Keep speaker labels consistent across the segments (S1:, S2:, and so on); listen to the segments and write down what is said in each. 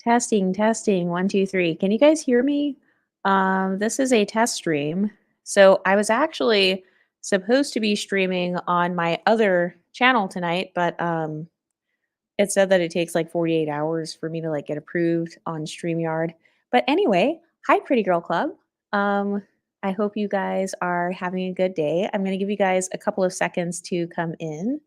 S1: Testing, testing, 1, 2, 3. Can you guys hear me? This is a test stream. So I was actually supposed to be streaming on my other channel tonight, but it said that it takes like 48 hours for me to like get approved on StreamYard. But anyway, hi Pretty Girl Club. Um, I hope you guys are having a good day. I'm going to give you guys a couple of seconds to come in.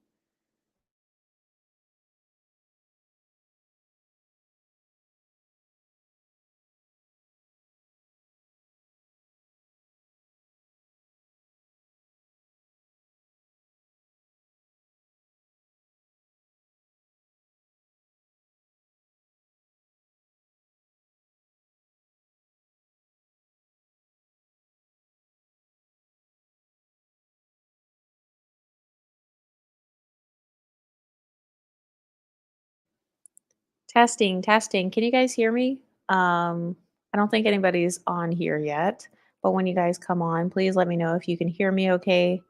S1: Testing, testing. Can you guys hear me? I don't think anybody's on here yet, but when you guys come on, please let me know if you can hear me okay,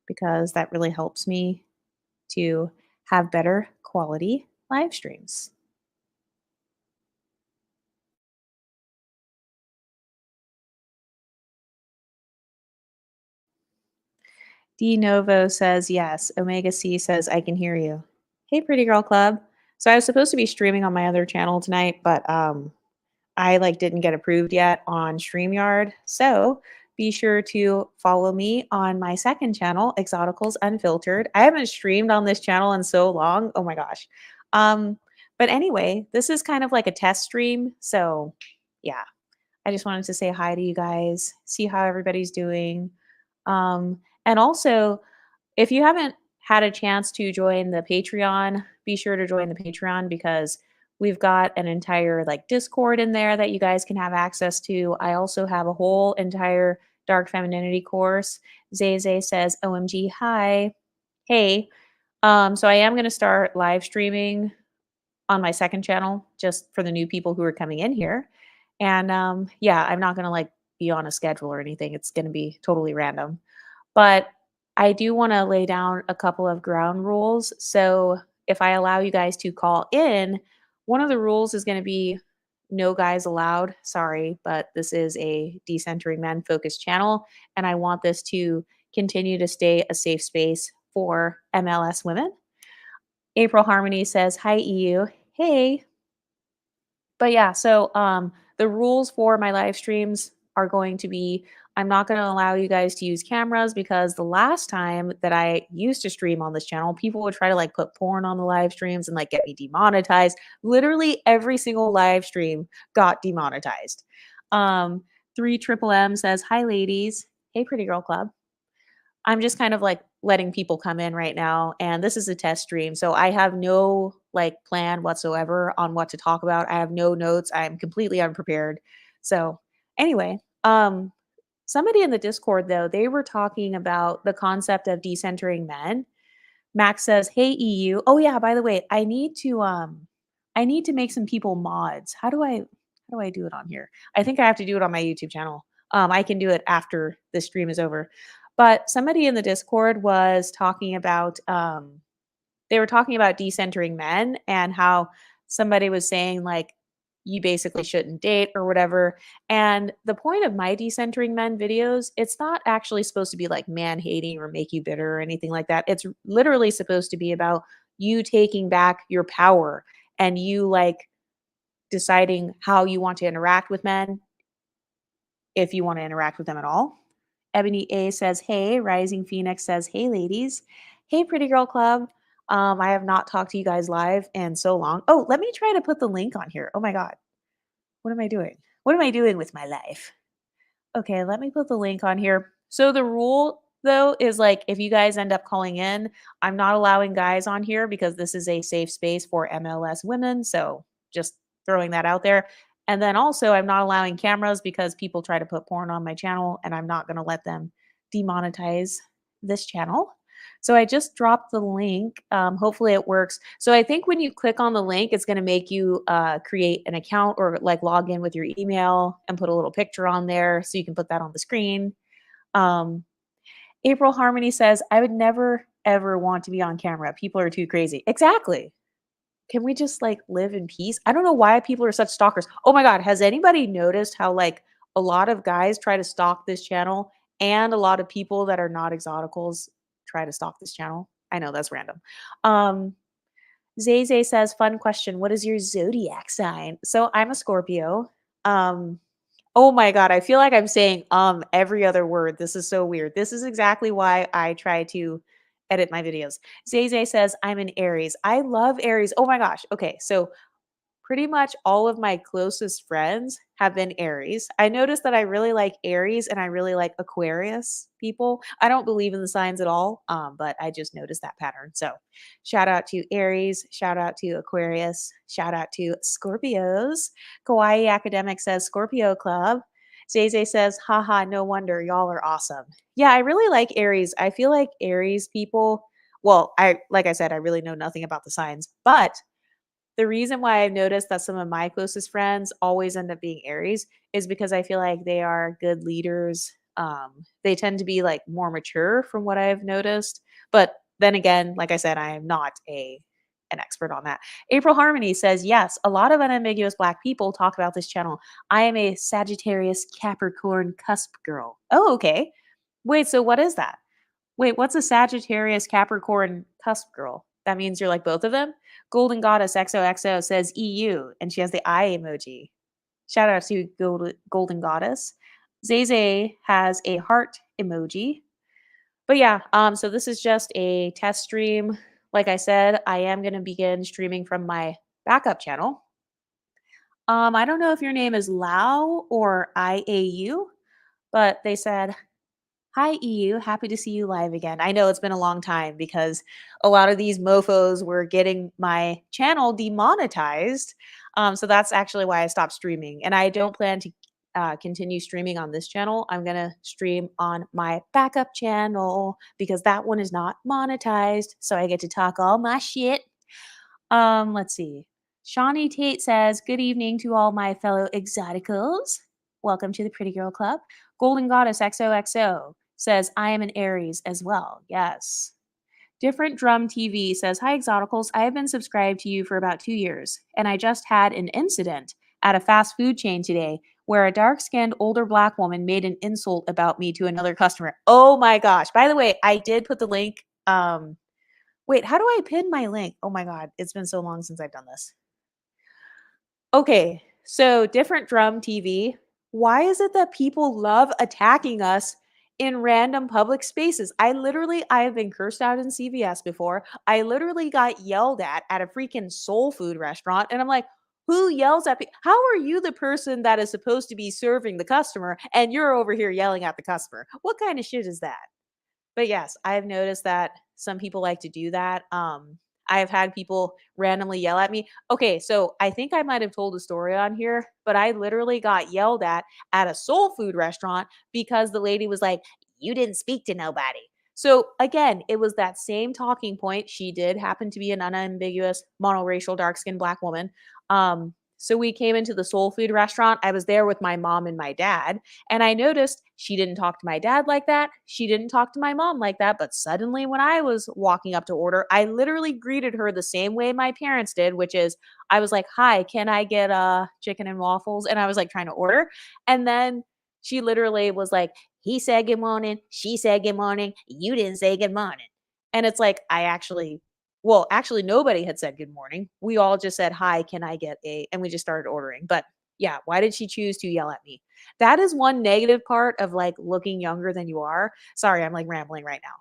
S1: because that really helps me to have better quality live streams. D Novo says yes. Omega C says I can hear you. Hey, Pretty Girl Club. So I was supposed to be streaming on my other channel tonight, but I like didn't get approved yet on StreamYard. So be sure to follow me on my second channel, Exoticals Unfiltered. I haven't streamed on this channel in so long. Oh my gosh. Um, but anyway, this is kind of like a test stream. So yeah, I just wanted to say hi to you guys, see how everybody's doing. And also, if you haven't had a chance to join the Patreon, be sure to join the Patreon because we've got an entire like Discord in there that you guys can have access to. I also have a whole entire dark femininity course. Zay says, OMG, hi. Hey. So I am going to start live streaming on my second channel just for the new people who are coming in here. And yeah, I'm not going to like be on a schedule or anything. It's going to be totally random. But I do wanna lay down a couple of ground rules. So if I allow you guys to call in, one of the rules is gonna be no guys allowed. Sorry, but this is a decentering men focused channel, and I want this to continue to stay a safe space for MLS women. April Harmony says, "Hi, EU." Hey. But yeah, so the rules for my live streams are going to be I'm not going to allow you guys to use cameras because the last time that I used to stream on this channel, people would try to like put porn on the live streams and like get me demonetized. Literally every single live stream got demonetized. 3 Triple M says, "Hi ladies. Hey Pretty Girl Club." I'm just kind of like letting people come in right now, and this is a test stream, so I have no like plan whatsoever on what to talk about. I have no notes. I'm completely unprepared. So, anyway, somebody in the Discord though, they were talking about the concept of decentering men. Max says, "Hey EU. Oh yeah, by the way, I need to make some people mods. How do I do it on here? I think I have to do it on my YouTube channel. I can do it after the stream is over. But somebody in the Discord was talking about they were talking about decentering men and how somebody was saying like you basically shouldn't date or whatever. And the point of my decentering men videos, it's not actually supposed to be like man hating or make you bitter or anything like that. It's literally supposed to be about you taking back your power and you like deciding how you want to interact with men, if you want to interact with them at all. Ebony A says, "Hey." Rising Phoenix says, "Hey, ladies." Hey, Pretty Girl Club. I have not talked to you guys live in so long. Oh, let me try to put the link on here. Oh my God. What am I doing? What am I doing with my life? Okay, let me put the link on here. So the rule though is like if you guys end up calling in, I'm not allowing guys on here because this is a safe space for MLS women. So just throwing that out there. And then also I'm not allowing cameras because people try to put porn on my channel and I'm not going to let them demonetize this channel. So I just dropped the link. Hopefully it works. So I think when you click on the link, it's going to make you create an account or like log in with your email and put a little picture on there so you can put that on the screen. Um, April Harmony says, "I would never ever want to be on camera. People are too crazy." Exactly. can we just like live in peace? I don't know why people are such stalkers. Oh my god, has anybody noticed how like a lot of guys try to stalk this channel and a lot of people that are not exoticals try to stalk this channel? I know that's random. Um Zay says, fun question. What is your zodiac sign? So I'm a Scorpio. Um Oh my god, I feel like I'm saying every other word. This is so weird. This is exactly why I try to edit my videos. Zay says I'm an Aries. I love Aries. Oh my gosh. Okay, so pretty much all of my closest friends have been Aries. I noticed that I really like Aries and I really like Aquarius people. I don't believe in the signs at all, but I just noticed that pattern. So, shout out to Aries, shout out to Aquarius, shout out to Scorpios. Kawaii Academic says Scorpio Club. Zay says, haha, no wonder y'all are awesome. Yeah, I really like Aries. I feel like Aries people, well, like I said, I really know nothing about the signs, but the reason why I've noticed that some of my closest friends always end up being Aries is because I feel like they are good leaders. They tend to be like more mature from what I've noticed. But then again, like I said, I am not an expert on that. April Harmony says, yes, a lot of unambiguous Black people talk about this channel. I am a Sagittarius Capricorn cusp girl. Oh, okay. Wait, so what is that? Wait, what's a Sagittarius Capricorn cusp girl? That means you're like both of them? Golden Goddess XOXO says EU, and she has the eye emoji. Shout out to Golden Goddess. Zay has a heart emoji. But yeah, so this is just a test stream. Like I said, I am going to begin streaming from my backup channel. I don't know if your name is Lao or IAU, but they said, hi, EU. Happy to see you live again. I know it's been a long time because a lot of these mofos were getting my channel demonetized. So that's actually why I stopped streaming. And I don't plan to continue streaming on this channel. I'm going to stream on my backup channel because that one is not monetized. So I get to talk all my shit. Let's see. Shawnee Tate says, good evening to all my fellow exoticals. Welcome to the Pretty Girl Club. Golden Goddess XOXO says, I am an Aries as well. Yes. Different Drum TV says, hi, exoticals. I have been subscribed to you for about 2 years, and I just had an incident at a fast food chain today where a dark skinned older Black woman made an insult about me to another customer. Oh my gosh. By the way, I did put the link. Wait, how do I pin my link? Oh my God, it's been so long since I've done this. Okay, so different drum TV. Why is it that people love attacking us in random public spaces? I have been cursed out in CVS before. I literally got yelled at a freaking soul food restaurant. And I'm like, who yells at me? How are you the person that is supposed to be serving the customer and you're over here yelling at the customer? What kind of shit is that? But yes, I've noticed that some people like to do that. I've had people randomly yell at me. Okay, so I think I might have told a story on here, but I literally got yelled at a soul food restaurant because the lady was like, "You didn't speak to nobody." So again, it was that same talking point. She did happen to be an unambiguous monoracial dark-skinned Black woman. So we came into the soul food restaurant. I was there with my mom and my dad, and I noticed she didn't talk to my dad like that. She didn't talk to my mom like that. But suddenly, when I was walking up to order, I literally greeted her the same way my parents did, which is I was like, hi, can I get chicken and waffles? And I was like trying to order. And then she literally was like, he said good morning. She said good morning. You didn't say good morning. And it's like, actually, nobody had said good morning. We all just said, hi, can I get and we just started ordering. But yeah, why did she choose to yell at me? That is one negative part of like looking younger than you are. Sorry, I'm like rambling right now.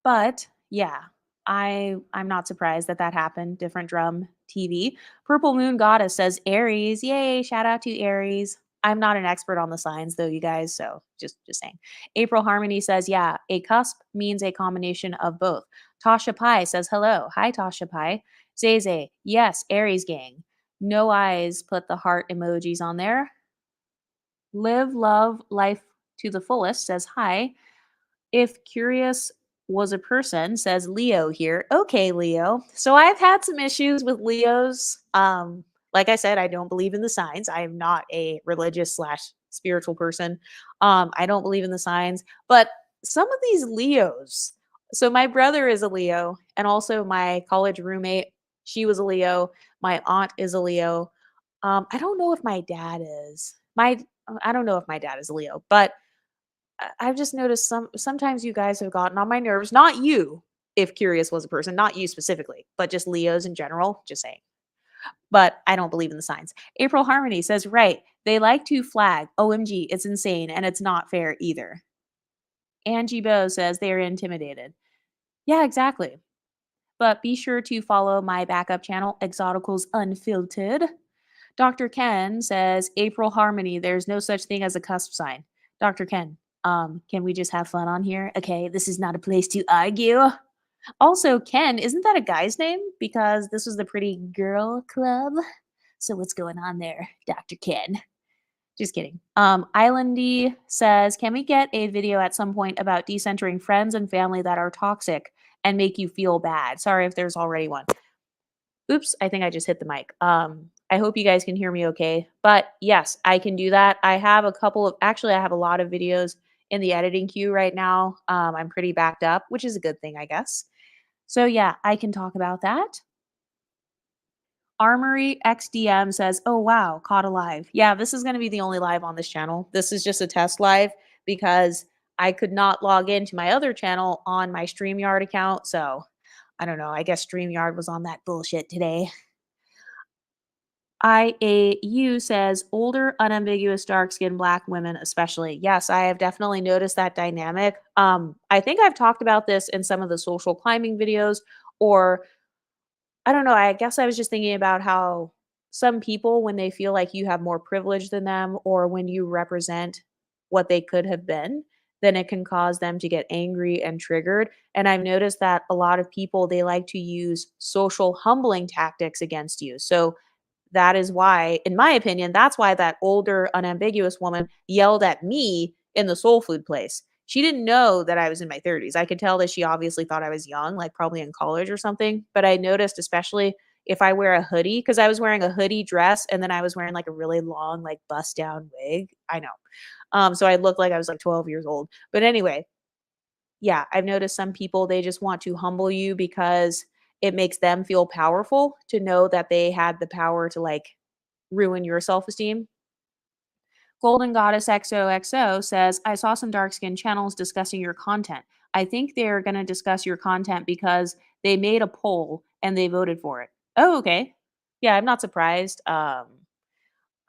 S1: But yeah, I'm not surprised that that happened. Different drum TV. Purple Moon Goddess says Aries. Yay, shout out to Aries. I'm not an expert on the signs though, you guys, so just saying. April Harmony says, yeah, a cusp means a combination of both. Tasha Pai says hello. Hi Tasha Pai. Zay, yes, Aries gang. No eyes, put the heart emojis on there. Live, love, life to the fullest says hi. If curious was a person, says Leo here. Okay, Leo. So I've had some issues with Leos. Like I said, I don't believe in the signs. I am not a religious slash spiritual person. I don't believe in the signs, but some of these Leos So my brother is a Leo, and also my college roommate, she was a Leo. My aunt is a Leo. I don't know if my dad is. I don't know if my dad is a Leo, but I've just noticed sometimes you guys have gotten on my nerves. Not you, if curious was a person, not you specifically, but just Leos in general. Just saying. But I don't believe in the signs. April Harmony says, right, they like to flag. OMG, it's insane and it's not fair either. Angie Bow says they are intimidated. Yeah, exactly. But be sure to follow my backup channel, Exoticals Unfiltered. Dr. Ken says, April Harmony, there's no such thing as a cusp sign. Dr. Ken, can we just have fun on here? Okay, this is not a place to argue. Also, Ken, isn't that a guy's name? Because this was the Pretty Girl Club. So what's going on there, Dr. Ken? Just kidding. Islandy says, can we get a video at some point about decentering friends and family that are toxic and make you feel bad? Sorry if there's already one. Oops, I think I just hit the mic. I hope you guys can hear me okay. But yes, I can do that. I have a couple of, actually, I have a lot of videos in the editing queue right now. I'm pretty backed up, which is a good thing, I guess. So yeah, I can talk about that. Armory XDM says, "Oh wow, caught alive." Yeah, this is going to be the only live on this channel. This is just a test live because I could not log into my other channel on my StreamYard account. So I don't know. I guess StreamYard was on that bullshit today. IAU says, older, unambiguous, dark skinned Black women, especially. Yes, I have definitely noticed that dynamic. I think I've talked about this in some of the social climbing videos, or I don't know, I guess I was just thinking about how some people, when they feel like you have more privilege than them, or when you represent what they could have been, then it can cause them to get angry and triggered. And I've noticed that a lot of people, they like to use social humbling tactics against you. So that is why, in my opinion, that's why that older, unambiguous woman yelled at me in the soul food place. She didn't know that I was in my 30s. I could tell that she obviously thought I was young, like probably in college or something. But I noticed, especially if I wear a hoodie, because I was wearing a hoodie dress and then I was wearing like a really long, like bust down wig. I know. So I looked like I was like 12 years old. But anyway, yeah, I've noticed some people, they just want to humble you because it makes them feel powerful to know that they had the power to like ruin your self-esteem. Golden Goddess XOXO says, I saw some dark skinned channels discussing your content. I think they're going to discuss your content because they made a poll and they voted for it. Oh, okay. Yeah, I'm not surprised. I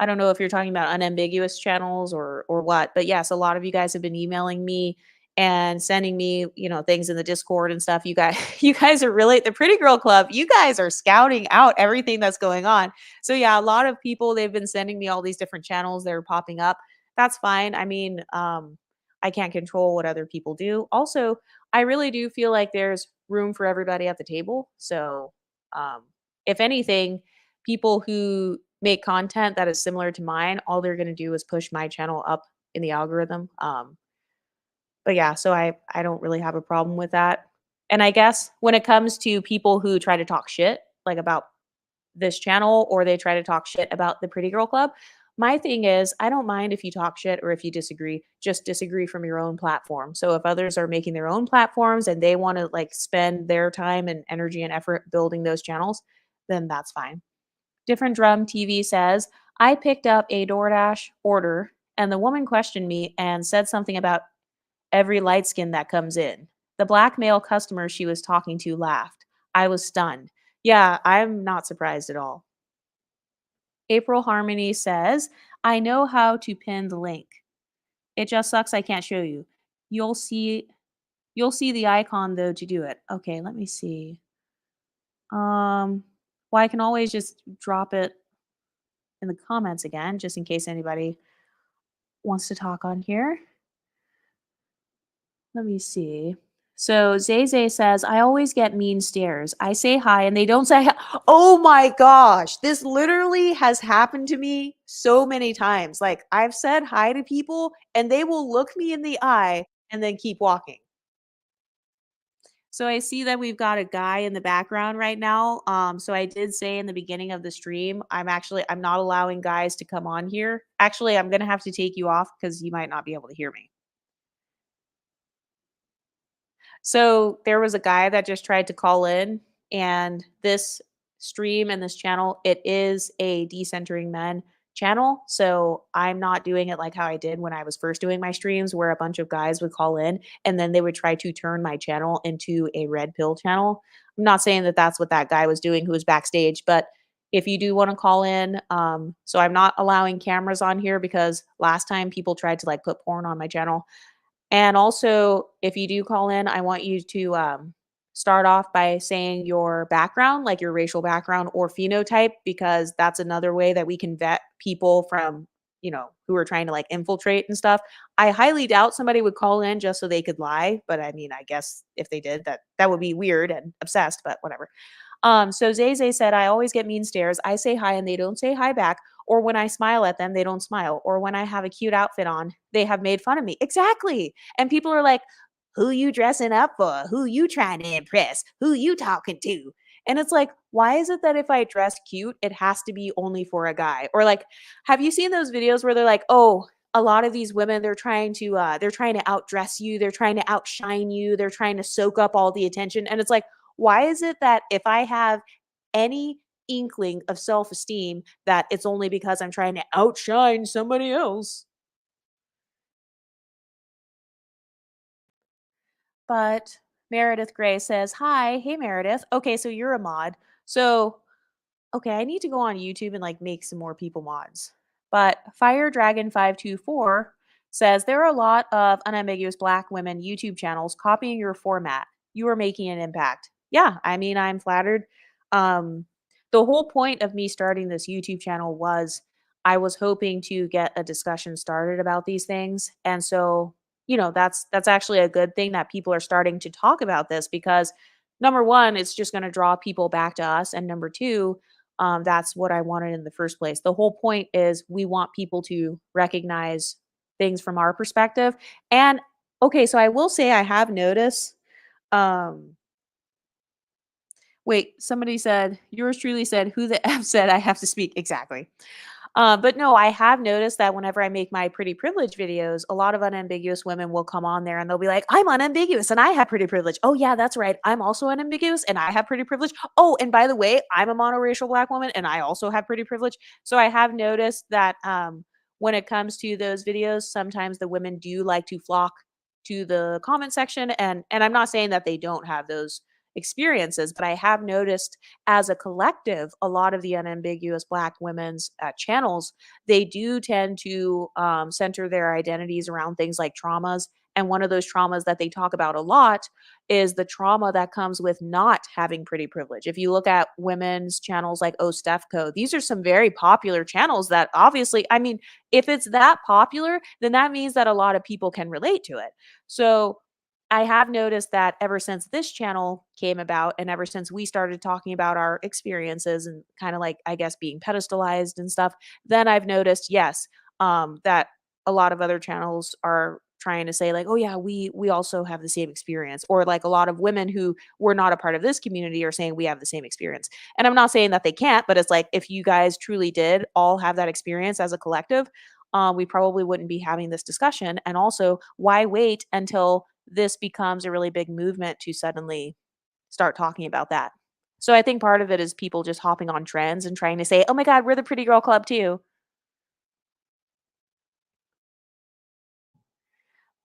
S1: don't know if you're talking about unambiguous channels or what, but yes, a lot of you guys have been emailing me and sending me, things in the Discord and stuff. You guys, you guys are really the Pretty Girl Club. You guys are scouting out everything that's going on. So yeah, a lot of people, they've been sending me all these different channels that are popping up. That's fine. I mean, I can't control what other people do. Also, I really do feel like there's room for everybody at the table. So, um, if anything, people who make content that is similar to mine, all they're going to do is push my channel up in the algorithm. But yeah, so I don't really have a problem with that. And I guess when it comes to people who try to talk shit like about this channel, or they try to talk shit about the Pretty Girl Club, my thing is I don't mind if you talk shit or if you disagree, just disagree from your own platform. So if others are making their own platforms and they want to like spend their time and energy and effort building those channels, then that's fine. Different Drum TV says, I picked up a DoorDash order and the woman questioned me and said something about every light skin that comes in. The black male customer she was talking to laughed. I was stunned. Yeah, I'm not surprised at all. April Harmony says, I know how to pin the link. It just sucks I can't show you. You'll see you'll see the icon though to do it. Okay, let me see. Well, I can always just drop it in the comments again, just in case anybody wants to talk on here. Let me see. So Zay says, I always get mean stares. I say hi and they don't say hi. Oh my gosh. This literally has happened to me so many times. Like I've said hi to people and they will look me in the eye and then keep walking. So I see that we've got a guy in the background right now. So I did say in the beginning of the stream, I'm not allowing guys to come on here. Actually, I'm gonna have to take you off because you might not be able to hear me. So there was a guy that just tried to call in, and this stream and this channel, it is a decentering men channel. So I'm not doing it like how I did when I was first doing my streams, where a bunch of guys would call in and then they would try to turn my channel into a red pill channel. I'm not saying that that's what that guy was doing who was backstage, but if you do want to call in, so I'm not allowing cameras on here because last time people tried to like put porn on my channel. And also, if you do call in, I want you to start off by saying your background, like your racial background or phenotype, because that's another way that we can vet people from, who are trying to like infiltrate and stuff. I highly doubt somebody would call in just so they could lie, but I mean, I guess if they did, that would be weird and obsessed, but whatever. So Zay Zay said, I always get mean stares. I say hi and they don't say hi back. Or when I smile at them, they don't smile. Or when I have a cute outfit on, they have made fun of me. Exactly. And people are like, who you dressing up for? Who you trying to impress? Who you talking to? And it's like, why is it that if I dress cute, it has to be only for a guy? Or like, have you seen those videos where they're like, oh, a lot of these women they're trying to outdress you, they're trying to outshine you, they're trying to soak up all the attention. And it's like, why is it that if I have any inkling of self-esteem that it's only because I'm trying to outshine somebody else? But Meredith Gray says, "Hi, hey Meredith. Okay, so you're a mod. So, okay, I need to go on YouTube and like make some more people mods." But Fire Dragon 524 says there are a lot of unambiguous black women YouTube channels copying your format. You are making an impact. Yeah, I mean, I'm flattered. Um the whole point of me starting this YouTube channel was I was hoping to get a discussion started about these things. And so, that's actually a good thing that people are starting to talk about this because number one, it's just going to draw people back to us. And number two, that's what I wanted in the first place. The whole point is we want people to recognize things from our perspective. And okay, so I will say I have noticed. Um, wait, somebody said, yours truly said, who the F said I have to speak? Exactly. But no, I have noticed that whenever I make my pretty privilege videos, a lot of unambiguous women will come on there and they'll be like, I'm unambiguous and I have pretty privilege. Oh, yeah, that's right. I'm also unambiguous and I have pretty privilege. Oh, and by the way, I'm a monoracial black woman and I also have pretty privilege. So I have noticed that when it comes to those videos, sometimes the women do like to flock to the comment section. And I'm not saying that they don't have those experiences, but I have noticed as a collective, a lot of the unambiguous Black women's channels, they do tend to center their identities around things like traumas. And one of those traumas that they talk about a lot is the trauma that comes with not having pretty privilege. If you look at women's channels like Oh Stefco, these are some very popular channels that obviously, I mean, if it's that popular, then that means that a lot of people can relate to it. So I have noticed that ever since this channel came about and ever since we started talking about our experiences and kind of like, I guess, being pedestalized and stuff, then I've noticed, yes, that a lot of other channels are trying to say like, oh yeah, we also have the same experience, or like a lot of women who were not a part of this community are saying we have the same experience. And I'm not saying that they can't, but it's like if you guys truly did all have that experience as a collective, we probably wouldn't be having this discussion. And also, why wait until this becomes a really big movement to suddenly start talking about that? So I think part of it is people just hopping on trends and trying to say, "Oh my god, we're the pretty girl club too."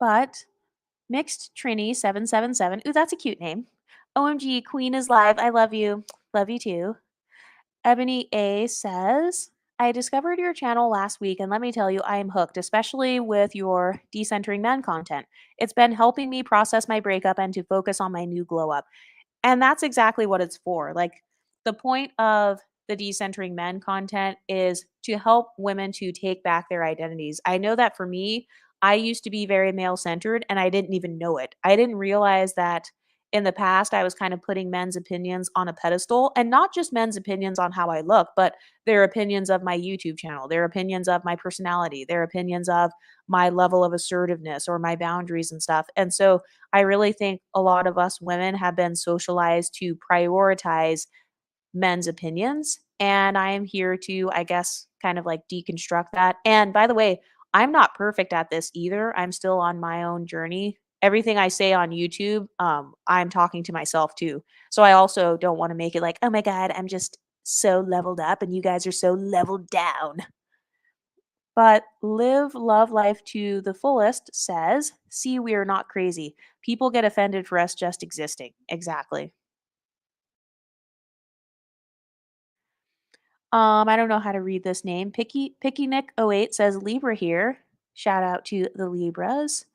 S1: But Mixed Trini 777, ooh, that's a cute name. OMG, Queen is live. I love you. Love you too. Ebony A says, I discovered your channel last week, and let me tell you, I am hooked, especially with your decentering men content. It's been helping me process my breakup and to focus on my new glow up. And that's exactly what it's for. Like, the point of the decentering men content is to help women to take back their identities. I know that for me, I used to be very male centered and I didn't even know it. I didn't realize that in the past I was kind of putting men's opinions on a pedestal, and not just men's opinions on how I look, but their opinions of my YouTube channel, their opinions of my personality, their opinions of my level of assertiveness or my boundaries and stuff. And so I really think a lot of us women have been socialized to prioritize men's opinions. And I am here to, I guess, kind of like deconstruct that. And by the way, I'm not perfect at this either. I'm still on my own journey. everything I say on YouTube, I'm talking to myself too. So I also don't want to make it like, oh my God, I'm just so leveled up and you guys are so leveled down. But live love life to the fullest says, see, we are not crazy. People get offended for us just existing. Exactly. I don't know how to read this name. Picky Nick 08 says Libra here. Shout out to the Libras.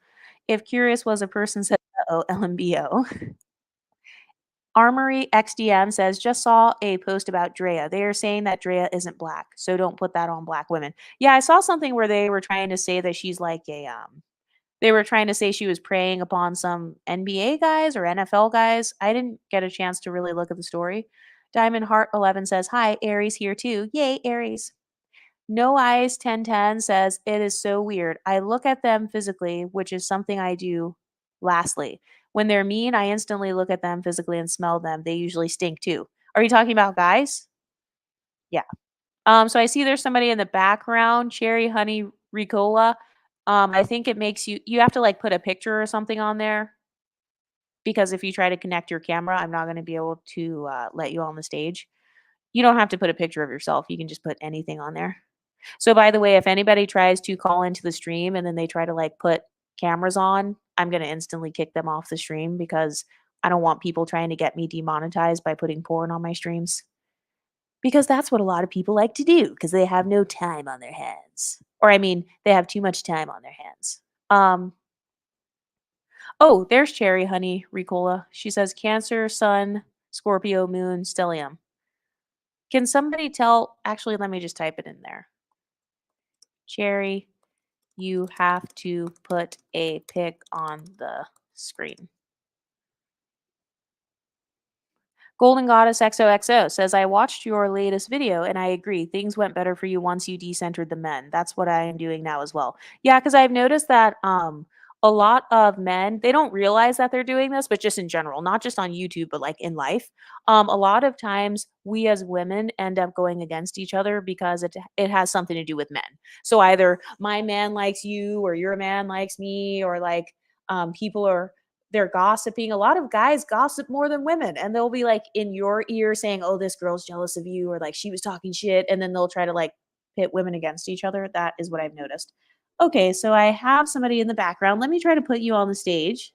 S1: If curious was a person said oh LMBO. Armory XDM says just saw a post about Drea. They are saying that Drea isn't black, so don't put that on black women. Yeah, I saw something where they were trying to say that she's like a they were trying to say she was preying upon some NBA guys or NFL guys. I didn't get a chance to really look at the story. Diamond Heart 11 says, "Hi, Aries here too. Yay, Aries." No Eyes 1010 says, "It is so weird. I look at them physically, which is something I do lastly. When they're mean, I instantly look at them physically and smell them. They usually stink too." Are you talking about guys? Yeah. So I see there's somebody in the background, Cherry Honey Ricola. I think it makes you have to like put a picture or something on there because if you try to connect your camera, I'm not going to be able to let you on the stage. You don't have to put a picture of yourself. You can just put anything on there. So by the way, if anybody tries to call into the stream and then they try to like put cameras on, I'm going to instantly kick them off the stream because I don't want people trying to get me demonetized by putting porn on my streams. Because that's what a lot of people like to do because they have no time on their hands. Or I mean, they have too much time on their hands. Um oh, there's Cherry Honey Ricola. She says Cancer, Sun, Scorpio, Moon, Stellium. Can somebody tell actually let me just type it in there. Cherry, you have to put a pic on the screen. Golden Goddess XOXO says, I watched your latest video and I agree. Things went better for you once you decentered the men. That's what I am doing now as well. Yeah, because I've noticed that a lot of men, they don't realize that they're doing this, but just in general, not just on YouTube, but like in life. A lot of times we as women end up going against each other because it has something to do with men. So either my man likes you or your man likes me, or like people are they're gossiping. A lot of guys gossip more than women, and they'll be like in your ear saying, "Oh, this girl's jealous of you," or like she was talking shit, and then they'll try to like pit women against each other. That is what I've noticed. Okay, so I have somebody in the background. Let me try to put you on the stage.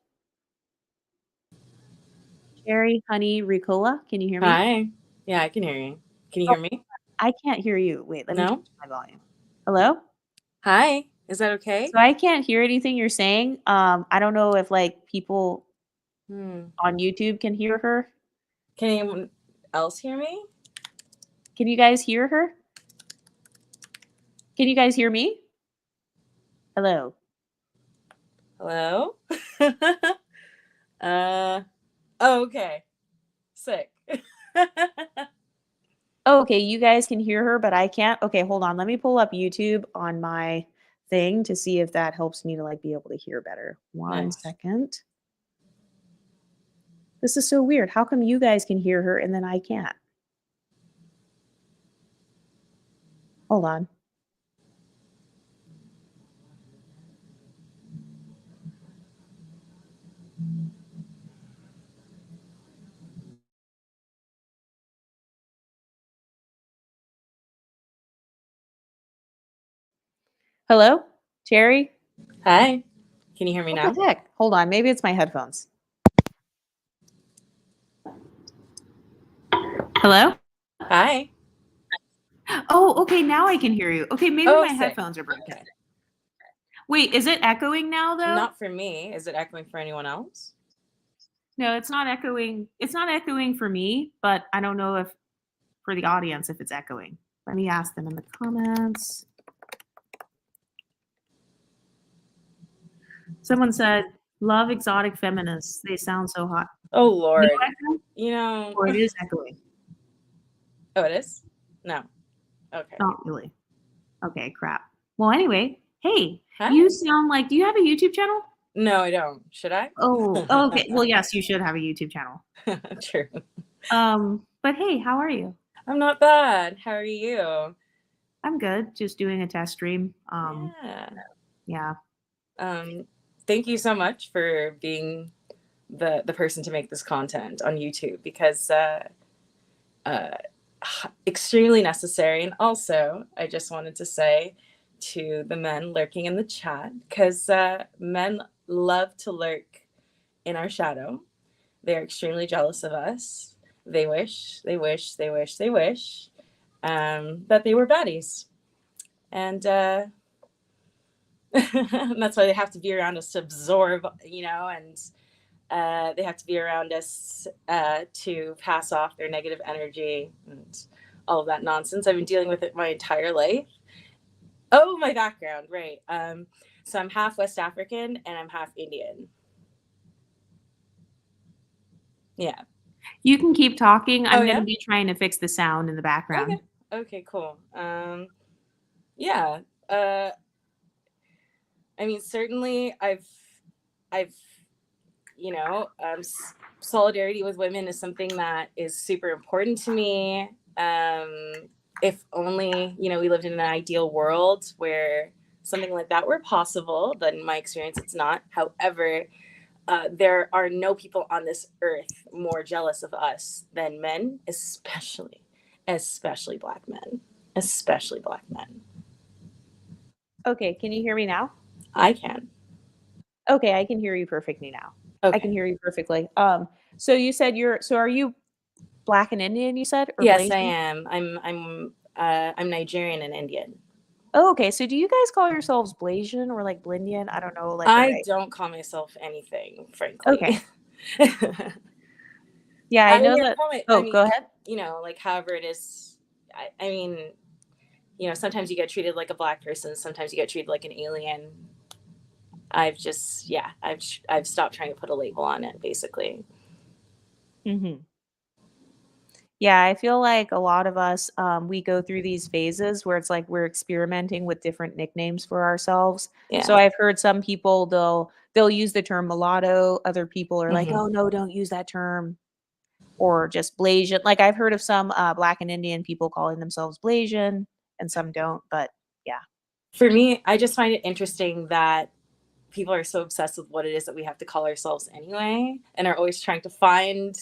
S1: Cherry Honey Ricola, can you hear me?
S2: Hi. Yeah, I can hear you. Can you
S1: Oh,
S2: hear me?
S1: I can't hear you. Wait, let me
S2: No?
S1: change my volume. Hello?
S2: Hi. Is that okay?
S1: So I can't hear anything you're saying. I don't know if like people
S2: Hmm.
S1: on YouTube can hear her.
S2: Can anyone else hear me?
S1: Can you guys hear her? Can you guys hear me? Hello.
S2: Hello? uh oh, okay. Sick.
S1: Oh, okay, you guys can hear her, but I can't. Okay, hold on. Let me pull up YouTube on my thing to see if that helps me to like be able to hear better. One
S2: Nice.
S1: second. This is so weird. How come you guys can hear her and then I can't? Hold on. Hello? Cherry?
S2: Hi. Can you hear me
S1: What
S2: now?
S1: the heck? Hold on. Maybe it's my headphones. Hello?
S2: Hi.
S1: Oh, okay. Now I can hear you. Okay, maybe
S2: Oh,
S1: my
S2: sick.
S1: headphones are broken. Wait, is it echoing now though?
S2: Not for me. Is it echoing for anyone else?
S1: No, it's not echoing. It's not echoing for me, but I don't know if for the audience if it's echoing. Let me ask them in the comments. Someone said, "Love exotic feminists. They sound so hot."
S2: Oh
S1: No
S2: Lord.
S1: echo?
S2: You know.
S1: Or it is echoing?
S2: Oh, it is? No. Okay.
S1: Not really. Okay, crap. Well, anyway, hey, you
S2: Hi.
S1: sound like. Do you have a YouTube channel?
S2: No, I don't. Should I?
S1: Oh, okay. Well, yes, you should have a YouTube channel.
S2: True.
S1: But hey, how are you?
S2: I'm not bad. How are you?
S1: I'm good. Just doing a test stream.
S2: Yeah.
S1: Yeah.
S2: Thank thank you so much for being the person to make this content on YouTube, because extremely necessary. And also, I just wanted to say to the men lurking in the chat, because men love to lurk in our shadow. They're extremely jealous of us. They wish that they were baddies. And that's why they have to be around us to absorb, and they have to be around us to pass off their negative energy and all of that nonsense. I've been dealing with it my entire life. Oh, my background, right. So I'm half West African and I'm half Indian. Yeah.
S1: You can keep talking. I'm going
S2: yeah?
S1: to be trying to fix the sound in the background.
S2: Okay, cool. Yeah. I mean, certainly I've solidarity with women is something that is super important to me. If only, we lived in an ideal world where something like that were possible, but in my experience, it's not. However, there are no people on this earth more jealous of us than men, especially Black men, especially Black men.
S1: Okay, can you hear me now?
S2: I can.
S1: Okay, I can hear you perfectly now.
S2: Okay.
S1: I can hear you perfectly. So you said are you Black and Indian, you said? Or
S2: Yes,
S1: Blasian?
S2: I am. I'm Nigerian and Indian.
S1: Oh, okay. So do you guys call yourselves Blasian or like Blindian? I don't know.
S2: I don't call myself anything, frankly.
S1: Okay. Yeah, I know that. Go ahead.
S2: However it is. I mean, sometimes you get treated like a Black person. Sometimes you get treated like an alien. I've stopped trying to put a label on it, basically.
S1: Mm-hmm. Yeah, I feel like a lot of us, we go through these phases where it's like we're experimenting with different nicknames for ourselves.
S2: Yeah.
S1: So I've heard some people they'll use the term mulatto. Other people are like,
S2: Mhm.
S1: oh no, don't use that term. Or just Blasian. Like I've heard of some Black and Indian people calling themselves Blasian, and some don't. But yeah.
S2: For me, I just find it interesting that people are so obsessed with what it is that we have to call ourselves anyway, and are always trying to find,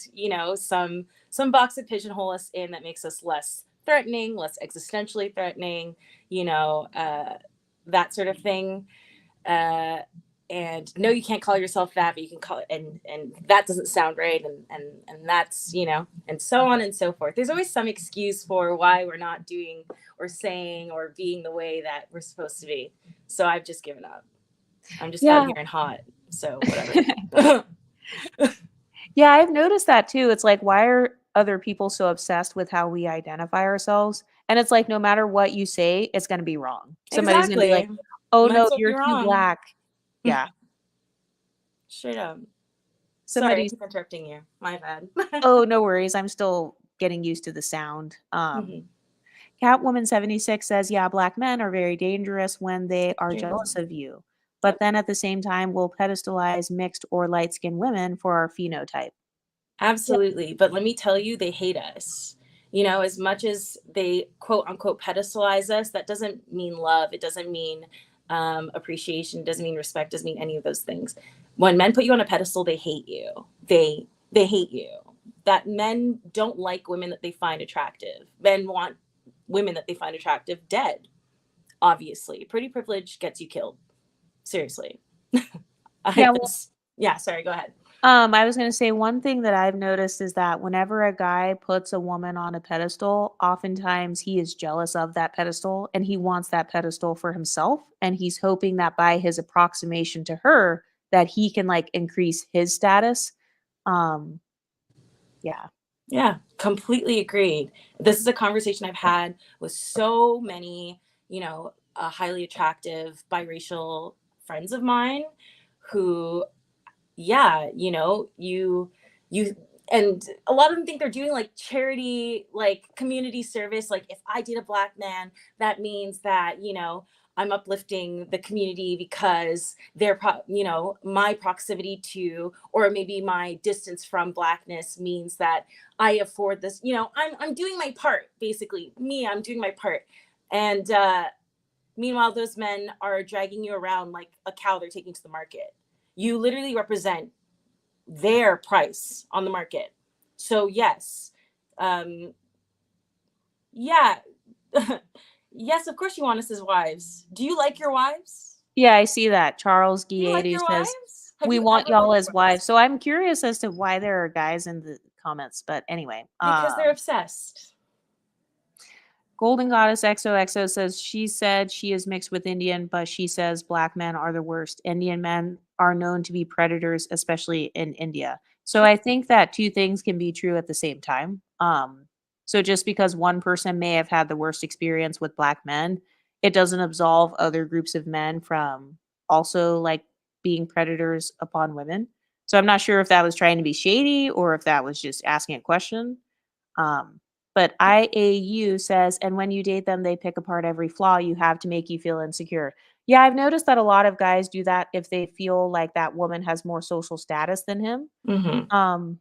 S2: some box to pigeonhole us in that makes us less threatening, less existentially threatening, that sort of thing. And no, you can't call yourself that, but you can call it, and that doesn't sound right, and that's, and so on and so forth. There's always some excuse for why we're not doing or saying or being the way that we're supposed to be. So I've just given up. I'm just out here and hot, so whatever.
S1: Yeah, I've noticed that too. It's like, why are other people so obsessed with how we identify ourselves? And it's like, no matter what you say, it's going to be wrong. Somebody's going to be like, oh no, you're too Black. Yeah.
S2: Straight up.
S1: Somebody's
S2: Sorry, I keep interrupting you. My bad.
S1: Oh, no worries. I'm still getting used to the sound. Catwoman 76 says, yeah, Black men are very dangerous when they are jealous of you. But then at the same time, we'll pedestalize mixed or light-skinned women for our phenotype.
S2: Absolutely. But let me tell you, they hate us. As much as they quote unquote pedestalize us, that doesn't mean love. It doesn't mean appreciation. It doesn't mean respect. Doesn't mean any of those things. When men put you on a pedestal, they hate you. They hate you. That men don't like women that they find attractive. Men want women that they find attractive dead. Obviously, pretty privilege gets you killed. Seriously. Sorry, go ahead.
S1: I was going to say one thing that I've noticed is that whenever a guy puts a woman on a pedestal, oftentimes he is jealous of that pedestal and he wants that pedestal for himself. And he's hoping that by his approximation to her, that he can like increase his status. Yeah.
S2: Yeah, completely agreed. This is a conversation I've had with so many, highly attractive biracial friends of mine who, and a lot of them think they're doing like charity, like community service. Like if I date a Black man, that means that, I'm uplifting the community because my proximity to, or maybe my distance from Blackness means that I afford this, I'm doing my part, basically. I'm doing my part. And meanwhile, those men are dragging you around like a cow they're taking to the market. You literally represent their price on the market. So yes, yeah. Yes, of course you want us as wives. Do you like your wives?
S1: Yeah, I see that. Charles
S2: Do you like
S1: Guiedu
S2: your
S1: says,
S2: wives? Have
S1: we
S2: you
S1: want
S2: ever
S1: y'all
S2: liked
S1: as
S2: your
S1: wives. So I'm curious as to why there are guys in the comments. But anyway.
S2: Because they're obsessed.
S1: Golden Goddess XOXO says she said she is mixed with Indian, but she says black men are the worst. Indian men are known to be predators, especially in India. So I think that two things can be true at the same time. So just because one person may have had the worst experience with black men, it doesn't absolve other groups of men from also like being predators upon women. So I'm not sure if that was trying to be shady or if that was just asking a question. Um, but IAU says, and when you date them, they pick apart every flaw you have to make you feel insecure. Yeah, I've noticed that a lot of guys do that if they feel like that woman has more social status than him.
S2: Mm-hmm.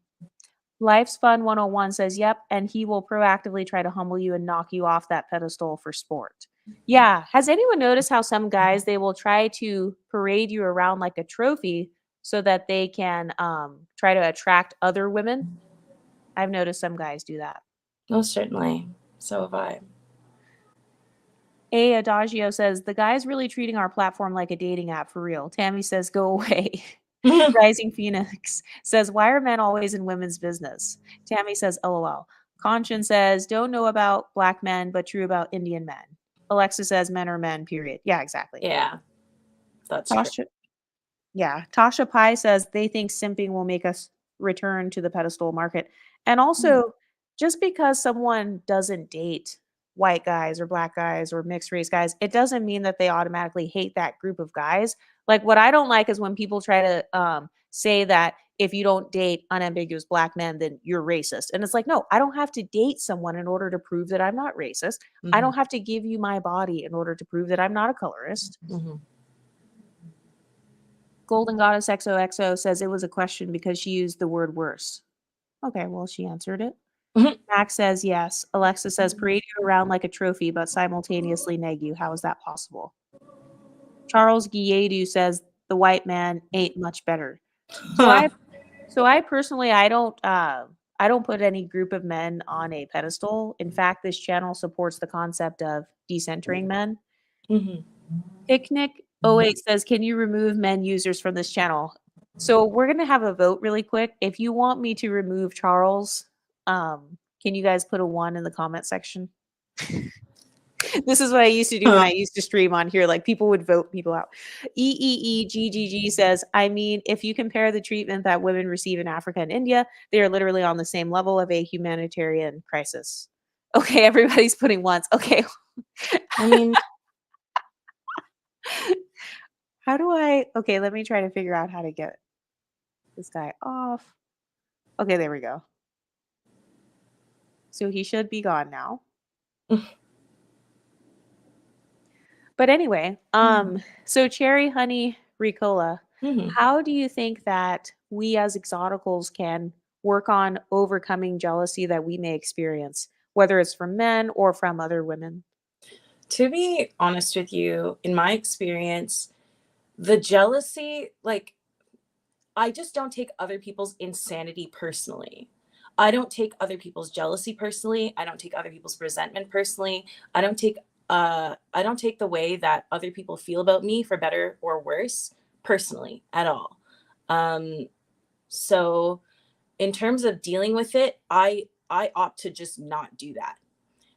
S1: Life's Fun 101 says, yep, and he will proactively try to humble you and knock you off that pedestal for sport. Yeah. Has anyone noticed how some guys, they will try to parade you around like a trophy so that they can try to attract other women? I've noticed some guys do that.
S2: Most certainly. So have I.
S1: A Adagio says, the guy's really treating our platform like a dating app for real. Tammy says, go away. Rising Phoenix says, why are men always in women's business? Tammy says, LOL. Conscience says, don't know about black men, but true about Indian men. Alexa says, men are men, period. Yeah, exactly.
S2: Yeah, that's true.
S1: Tasha, yeah. Tasha Pai says they think simping will make us return to the pedestal market. And also, just because someone doesn't date white guys or black guys or mixed race guys, it doesn't mean that they automatically hate that group of guys. Like, what I don't like is when people try to say that if you don't date unambiguous black men, then you're racist. And it's like, no, I don't have to date someone in order to prove that I'm not racist.
S2: Mm-hmm.
S1: I don't have to give you my body in order to prove that I'm not a colorist.
S2: Mm-hmm.
S1: Golden Goddess XOXO says it was a question because she used the word worse. Okay, well, she answered it.
S2: Mm-hmm.
S1: Max says yes. Alexa says parade you around like a trophy, but simultaneously neg you. How is that possible? Charles Guiedu says the white man ain't much better. So I personally I don't put any group of men on a pedestal. In fact, this channel supports the concept of decentering men.
S2: Mm-hmm.
S1: Picnic 08 says, can you remove men users from this channel? So we're going to have a vote really quick. If you want me to remove Charles, can you guys put a 1 in the comment section? This is what I used to do when I used to stream on here. Like, people would vote people out. EEEGGG says, I mean, if you compare the treatment that women receive in Africa and India, they are literally on the same level of a humanitarian crisis. Okay, everybody's putting ones. Okay.
S2: I mean,
S1: how do I? Okay, let me try to figure out how to get this guy off. Okay, there we go. So he should be gone now. But anyway, so Cherry Honey Ricola, how do you think that we as exoticals can work on overcoming jealousy that we may experience, whether it's from men or from other women?
S2: To be honest with you, in my experience, the jealousy, like, I just don't take other people's insanity personally. I don't take other people's jealousy personally. I don't take other people's resentment personally. I don't take the way that other people feel about me, for better or worse, personally at all. So in terms of dealing with it, I opt to just not do that.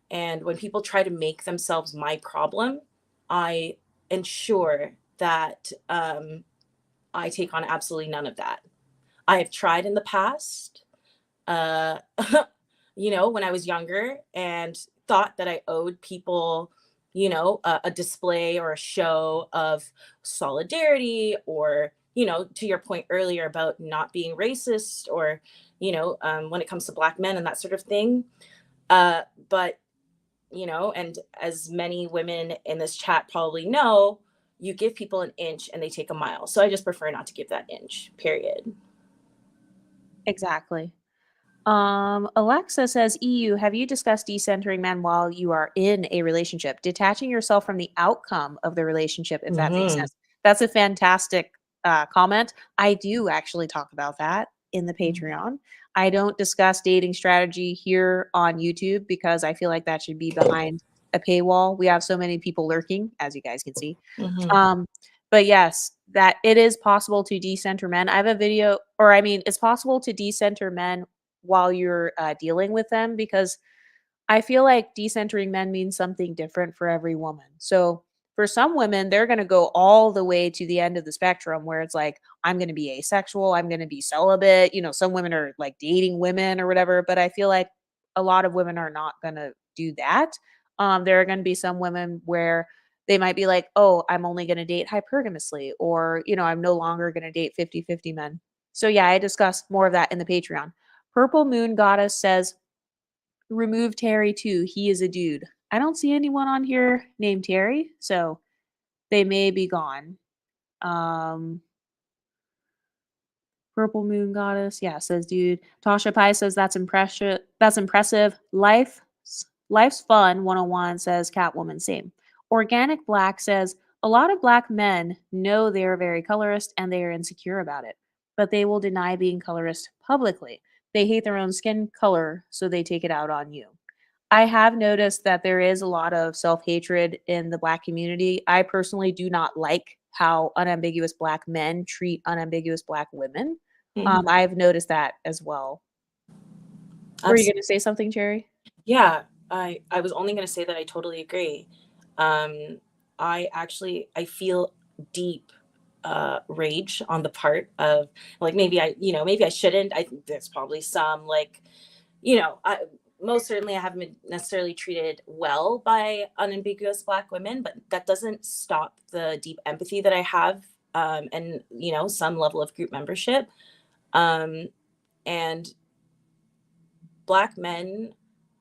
S2: And when people try to make themselves my problem, I ensure that I take on absolutely none of that. I have tried in the past, when I was younger, and thought that I owed people, a display or a show of solidarity, or, to your point earlier about not being racist, or, when it comes to Black men and that sort of thing. But, and as many women in this chat probably know, you give people an inch and they take a mile. So I just prefer not to give that inch, period.
S1: Exactly. Alexa says, EU, have you discussed decentering men while you are in a relationship, detaching yourself from the outcome of the relationship, if that makes sense? That's a fantastic comment, I do actually talk about that in the Patreon. I don't discuss dating strategy here on YouTube because I feel like that should be behind a paywall. We have so many people lurking, as you guys can see.
S2: Mhm.
S1: But yes, that it is possible to decenter men. I have a video, or I mean, it's possible to decenter men while you're dealing with them, because I feel like decentering men means something different for every woman. So for some women, they're going to go all the way to the end of the spectrum where it's like, I'm going to be asexual, I'm going to be celibate. Some women are like dating women or whatever, but I feel like a lot of women are not going to do that. There are going to be some women where they might be like, oh, I'm only going to date hypergamously, or, I'm no longer going to date 50-50 men. So yeah, I discuss more of that in the Patreon. Purple Moon Goddess says, remove Terry too. He is a dude. I don't see anyone on here named Terry, so they may be gone. Um, Purple Moon Goddess, yeah, says dude. Tasha Pai says that's impressive. That's impressive. Life's fun. 101 says Catwoman. Same. Organic Black says a lot of black men know they are very colorist and they are insecure about it, but they will deny being colorist publicly. They hate their own skin color, so they take it out on you. I have noticed that there is a lot of self-hatred in the Black community. I personally do not like how unambiguous Black men treat unambiguous Black women.
S2: Mhm.
S1: I've noticed that as well. Were you
S2: Absolutely.
S1: going to say something, Cherry?
S2: Yeah, I was only going to say that I totally agree. Um, I feel deep rage on the part of, like, maybe I shouldn't. I think there's probably some, like, I most certainly I haven't been necessarily treated well by unambiguous Black women, but that doesn't stop the deep empathy that I have, and some level of group membership. Um, and Black men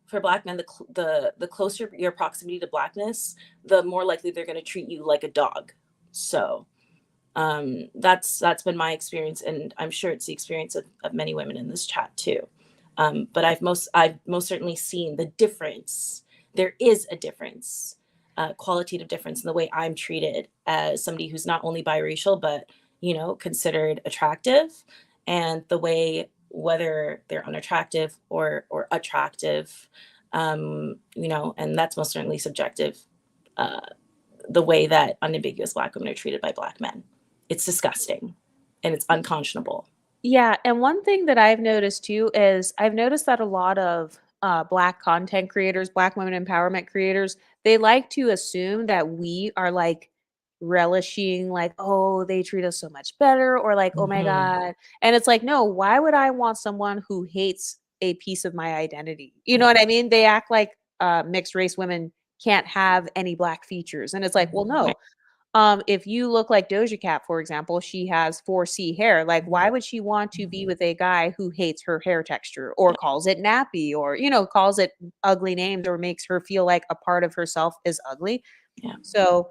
S2: for Black men, the closer your proximity to Blackness, the more likely they're going to treat you like a dog. So that's been my experience, and I'm sure it's the experience of many women in this chat too. But I've most certainly seen the difference. There is a difference, qualitative difference in the way I'm treated as somebody who's not only biracial but considered attractive, and the way, whether they're unattractive or attractive, and that's most certainly subjective. Uh, the way that unambiguous Black women are treated by Black men, it's disgusting, and it's unconscionable.
S1: Yeah, and one thing that I've noticed too is I've noticed that a lot of Black content creators, Black women empowerment creators, they like to assume that we are like relishing, like, oh, they treat us so much better, or like, oh my
S2: Mhm.
S1: God. And it's like, no, why would I want someone who hates a piece of my identity? You know
S2: Yeah.
S1: what I mean? They act like mixed race women can't have any Black features. And it's like, well, no, if you look like Doja Cat, for example, she has 4C hair. Like, why would she want to be with a guy who hates her hair texture or calls it nappy, or, calls it ugly names, or makes her feel like a part of herself is ugly?
S2: Yeah.
S1: So,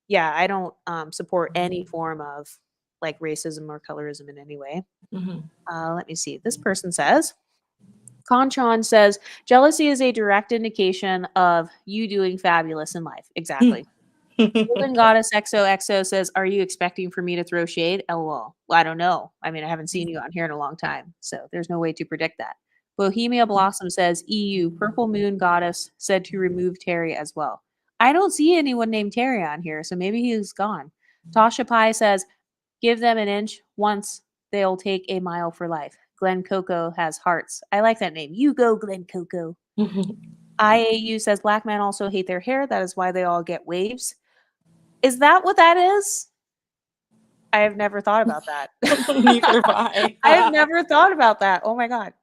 S1: yeah, I don't support any form of like racism or colorism in any way.
S2: Mhm.
S1: Let me see. This person says, Conchan says, jealousy is a direct indication of you doing fabulous in life. Exactly. Golden Goddess XOXO says, "Are you expecting for me to throw shade?" LOL. Well, I don't know. I mean, I haven't seen you on here in a long time, so there's no way to predict that. Bohemia Blossom says, "EU Purple Moon Goddess said to remove Terry as well." I don't see anyone named Terry on here, so maybe he's gone. Tasha Pai says, "Give them an inch once, they'll take a mile for life." Glen Coco has hearts. I like that name. You go, Glen Coco.
S2: Mhm.
S1: IAU says, "Black men also hate their hair. That is why they all get waves." Is that what that is? I have never thought about that.
S2: Neither have I.
S1: I have never thought about that. Oh my god.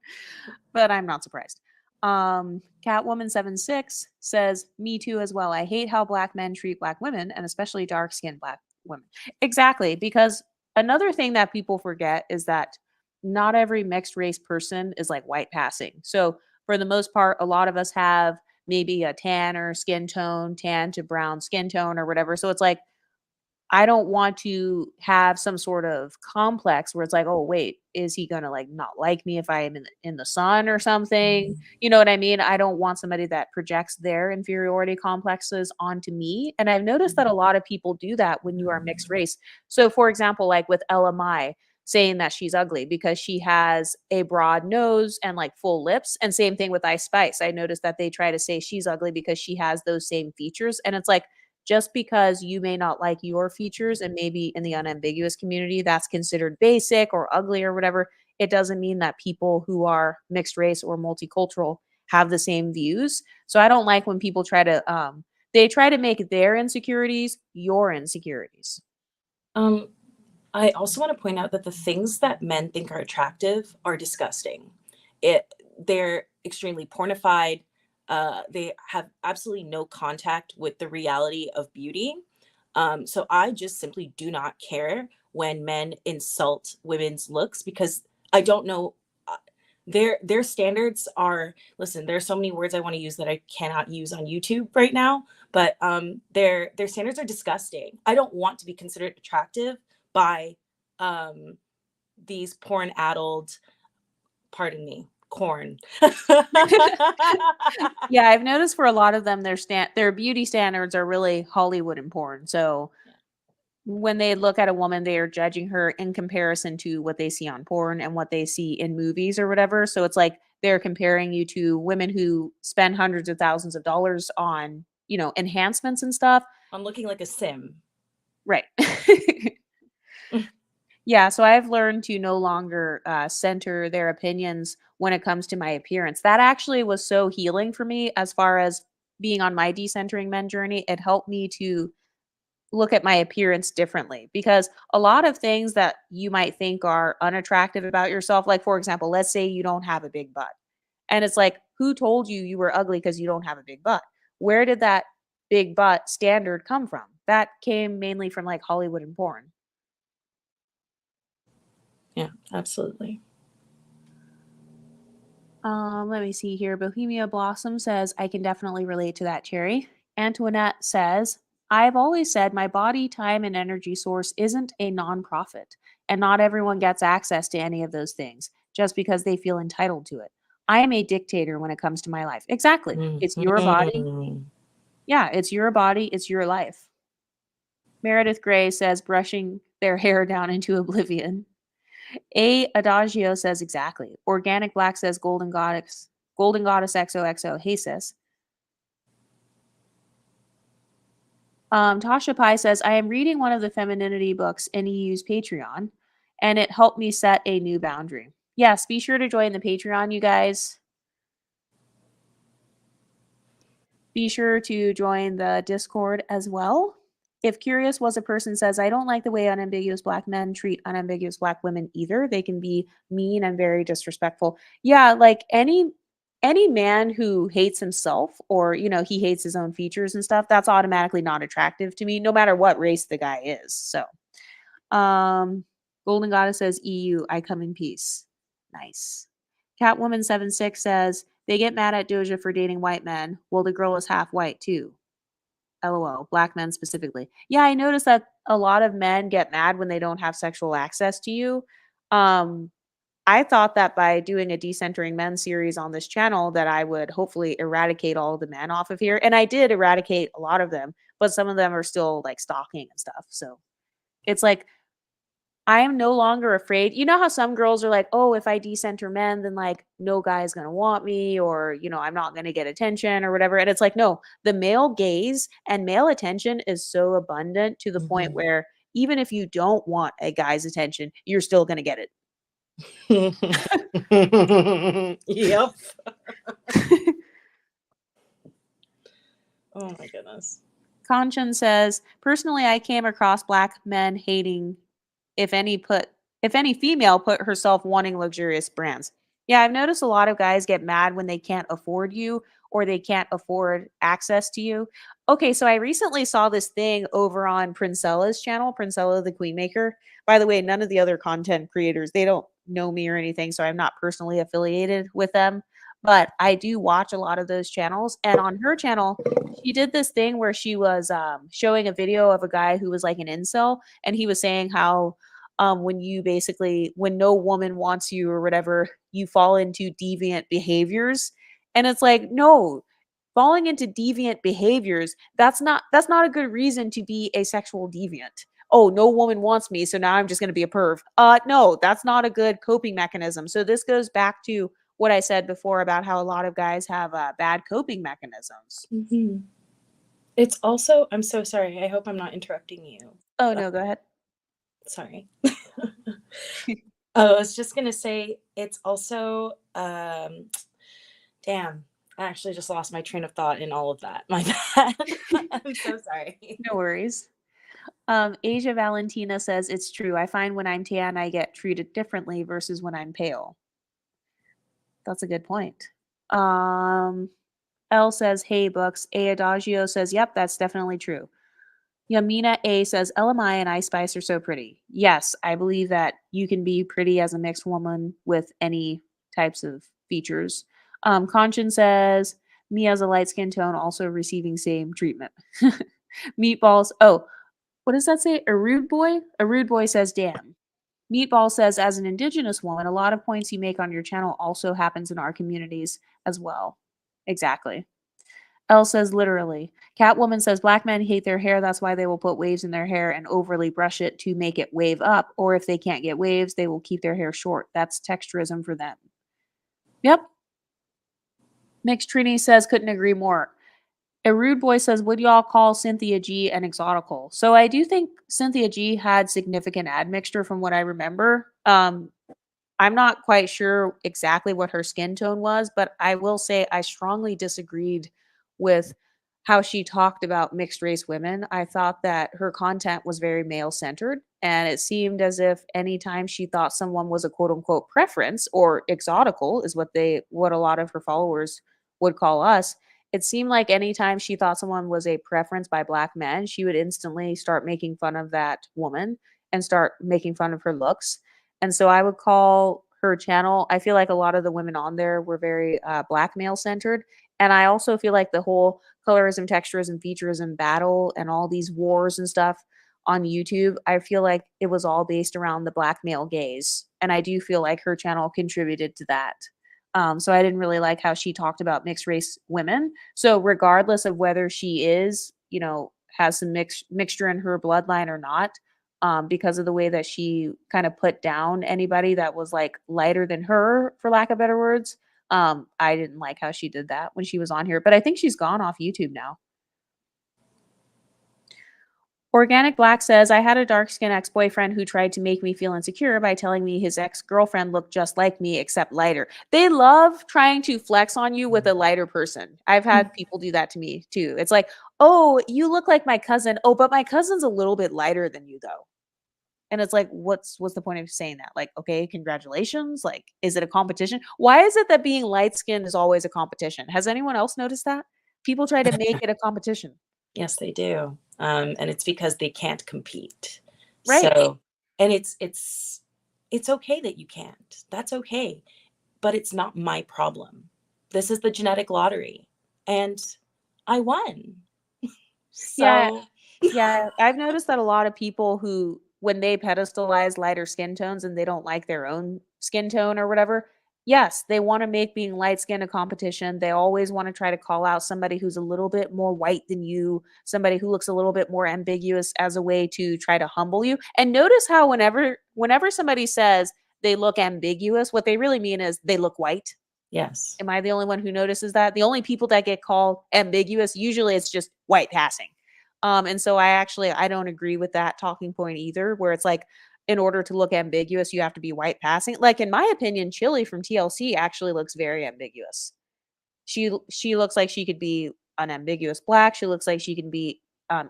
S1: But I'm not surprised. Catwoman76 says, "Me too as well. I hate how Black men treat Black women, and especially dark-skinned Black women." Exactly, because another thing that people forget is that not every mixed race person is like white passing. So for the most part, a lot of us have maybe a tan or skin tone, tan to brown skin tone or whatever. So it's like I don't want to have some sort of complex where it's like, oh wait, is he gonna like not like me if I am in the sun or something? You know what I mean? I don't want somebody that projects their inferiority complexes onto me. And I've noticed that a lot of people do that when you are mixed race. So for example, like with LMI saying that she's ugly because she has a broad nose and like full lips. And same thing with Ice Spice. I noticed that they try to say she's ugly because she has those same features. And it's like, just because you may not like your features and maybe in the unambiguous community that's considered basic or ugly or whatever, it doesn't mean that people who are mixed race or multicultural have the same views. So I don't like when people try to they try to make their insecurities your insecurities.
S2: I also want to point out that the things that men think are attractive are disgusting. They're extremely pornified. They have absolutely no contact with the reality of beauty. So I just simply do not care when men insult women's looks because I don't know. Their standards are, listen, there's so many words I want to use that I cannot use on YouTube right now, but their standards are disgusting. I don't want to be considered attractive by um these porn addled, pardon me, corn.
S1: Yeah, I've noticed for a lot of them their beauty standards are really Hollywood and porn. So when they look at a woman, they are judging her in comparison to what they see on porn and what they see in movies or whatever. So it's like they're comparing you to women who spend hundreds of thousands of dollars on, enhancements and stuff.
S2: I'm looking like a sim.
S1: Right. Yeah, so I've learned to no longer center their opinions when it comes to my appearance. That actually was so healing for me as far as being on my decentering men journey. It helped me to look at my appearance differently because a lot of things that you might think are unattractive about yourself, like for example, let's say you don't have a big butt. And it's like, who told you you were ugly because you don't have a big butt? Where did that big butt standard come from? That came mainly from like Hollywood and porn.
S2: Yeah, absolutely.
S1: Let me see here. Bohemia Blossom says, I can definitely relate to that, Cherry. Antoinette says, I've always said my body, time, and energy source isn't a nonprofit, and not everyone gets access to any of those things just because they feel entitled to it. I am a dictator when it comes to my life. Exactly. It's your body.
S2: Mhm.
S1: Yeah, it's your body. It's your life. Meredith Gray says, brushing their hair down into oblivion. A Adagio says exactly. Organic Black says Golden Goddess XOXO. Hey sis. Tasha Pai says, I am reading one of the femininity books in EU's Patreon, and it helped me set a new boundary. Yes, be sure to join the Patreon, you guys. Be sure to join the Discord as well. If curious was a person says, I don't like the way unambiguous Black men treat unambiguous Black women either. They can be mean and very disrespectful. Yeah, like any man who hates himself or he hates his own features and stuff, that's automatically not attractive to me, no matter what race the guy is. So Golden Goddess says EU, I come in peace. Nice. Catwoman 76 says, they get mad at Doja for dating white men. Well, the girl is half white too. LOL. Black men specifically. Yeah, I noticed that a lot of men get mad when they don't have sexual access to you. Um, I thought that by doing a Decentering Men series on this channel that I would hopefully eradicate all of the men off of here. And I did eradicate a lot of them, but some of them are still like stalking and stuff. So it's like I am no longer afraid. You know how some girls are like, oh, if I decenter men, then like no guy is going to want me or, I'm not going to get attention or whatever. And it's like, no, the male gaze and male attention is so abundant to the point where even if you don't want a guy's attention, you're still going to get it.
S2: Yep. Oh my goodness.
S1: Kanchan says, personally, I came across Black men hating if any female put herself wanting luxurious brands. Yeah, I've noticed a lot of guys get mad when they can't afford you or they can't afford access to you. Okay, so I recently saw this thing over on Princella's channel, Princella the Queenmaker. By the way, none of the other content creators, they don't know me or anything, so I'm not personally affiliated with them. but I do watch a lot of those channels. And on her channel, she did this thing where she was showing a video of a guy who was like an incel, and he was saying how when you basically, when no woman wants you or whatever, you fall into deviant behaviors. And it's like, no, falling into deviant behaviors, that's not a good reason to be a sexual deviant. Oh, no woman wants me, so now I'm just going to be a perv. No, that's not a good coping mechanism. So this goes back to what I said before about how a lot of guys have bad coping mechanisms.
S2: Mm-hmm. It's also, I'm so sorry. I hope I'm not interrupting you.
S1: Oh no, go ahead.
S2: Sorry. I was just gonna say it's also damn, I actually just lost my train of thought in all of that. My bad. I'm so sorry.
S1: No worries. Asia Valentina says it's true. I find when I'm tan, I get treated differently versus when I'm pale. That's a good point. L says, hey, books. A Adagio says, yep, that's definitely true. Yamina A says, LMI and Ice Spice are so pretty. Yes, I believe that you can be pretty as a mixed woman with any types of features. Conscience says, me as a light skin tone also receiving same treatment. Meatballs. Oh, what does that say? A rude boy? A rude boy says, damn. Meatball says, as an indigenous woman, a lot of points you make on your channel also happens in our communities as well. Exactly. Elle says, literally. Catwoman says, black men hate their hair. That's why they will put waves in their hair and overly brush it to make it wave up. Or if they can't get waves, they will keep their hair short. That's texturism for them. Yep. Mixed Trini says, couldn't agree more. A rude boy says, would y'all call Cynthia G an exotical? So I do think Cynthia G had significant admixture from what I remember. I'm not quite sure exactly what her skin tone was, but I will say I strongly disagreed with how she talked about mixed race women. I thought that her content was very male centered, and it seemed as if anytime she thought someone was a quote unquote preference or exotical is what a lot of her followers would call us. It seemed like anytime she thought someone was a preference by black men, she would instantly start making fun of that woman and start making fun of her looks. And so I would call her channel, I feel like a lot of the women on there were very black male centered. And I also feel like the whole colorism, texturism, featurism battle and all these wars and stuff on YouTube, I feel like it was all based around the black male gaze. And I do feel like her channel contributed to that. So I didn't really like how she talked about mixed race women. So regardless of whether she is, has some mixture in her bloodline or not, because of the way that she kind of put down anybody that was like lighter than her, for lack of better words. I didn't like how she did that when she was on here, but I think she's gone off YouTube now. Organic Black says, I had a dark skinned ex boyfriend who tried to make me feel insecure by telling me his ex girlfriend looked just like me, except lighter. They love trying to flex on you with a lighter person. I've had people do that to me too. It's like, oh, you look like my cousin. Oh, but my cousin's a little bit lighter than you, though. And it's like, what's the point of saying that? Like, okay, congratulations. Like, is it a competition? Why is it that being light skinned is always a competition? Has anyone else noticed that? People try to make it a competition.
S2: Yes, they do. And it's because they can't compete.
S1: Right.
S2: So, and it's okay that you can't. That's okay. But it's not my problem. This is the genetic lottery. And I won.
S1: Yeah.
S2: So
S1: Yeah. I've noticed that a lot of people who, when they pedestalize lighter skin tones and they don't like their own skin tone or whatever, yes, they want to make being light skinned a competition. They always want to try to call out somebody who's a little bit more white than you, somebody who looks a little bit more ambiguous as a way to try to humble you. And notice how whenever somebody says they look ambiguous, what they really mean is they look white.
S2: yes.
S1: Am I the only one who notices that? The only people that get called ambiguous, usually it's just white passing. And so I don't agree with that talking point either, where it's like, in order to look ambiguous, you have to be white passing. Like in my opinion, Chili from TLC actually looks very ambiguous. She looks like she could be an ambiguous black. She looks like she can be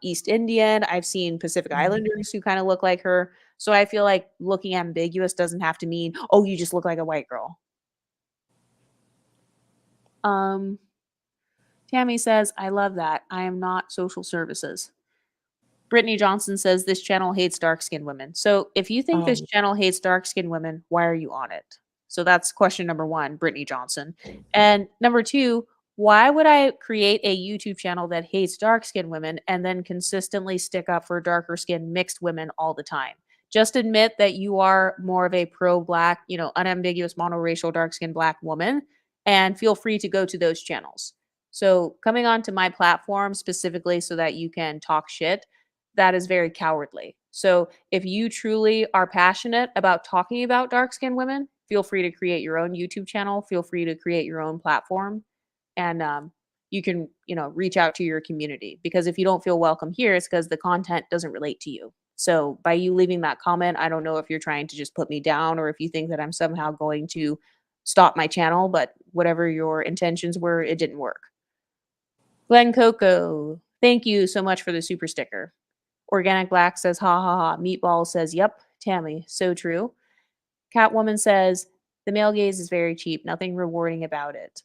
S1: East Indian. I've seen Pacific Islanders who kind of look like her. So I feel like looking ambiguous doesn't have to mean, oh, you just look like a white girl. Tammy says, I love that. I am not social services. Brittany Johnson says this channel hates dark skinned women. So if you think this channel hates dark skinned women, why are you on it? So that's question number one, Brittany Johnson. And number two, why would I create a YouTube channel that hates dark skinned women and then consistently stick up for darker skinned mixed women all the time? Just admit that you are more of a pro black, unambiguous monoracial dark skinned black woman, and feel free to go to those channels. So coming onto my platform specifically so that you can talk shit, that is very cowardly. So if you truly are passionate about talking about dark skinned women, feel free to create your own YouTube channel, feel free to create your own platform, and you can, reach out to your community, because if you don't feel welcome here, it's because the content doesn't relate to you. So by you leaving that comment, I don't know if you're trying to just put me down or if you think that I'm somehow going to stop my channel, but whatever your intentions were, it didn't work. Glenn Coco, thank you so much for the super sticker. Organic Black says, ha ha ha. Meatball says, yep. Tammy, so true. Catwoman says, the male gaze is very cheap. Nothing rewarding about it.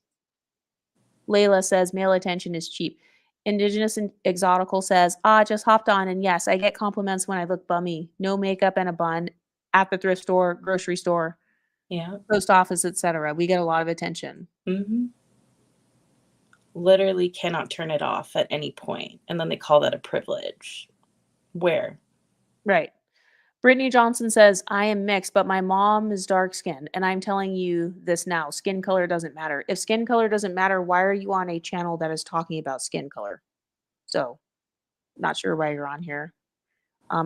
S1: Layla says, male attention is cheap. Indigenous and Exotical says, just hopped on, and yes, I get compliments when I look bummy. No makeup and a bun at the thrift store, grocery store, post office, etc. We get a lot of attention.
S2: Mm-hmm. Literally cannot turn it off at any point. And then they call that a privilege. Where?
S1: Right. Brittany Johnson says, I am mixed, but my mom is dark skinned. And I'm telling you this now. Skin color doesn't matter. If skin color doesn't matter, why are you on a channel that is talking about skin color? So, not sure why you're on here.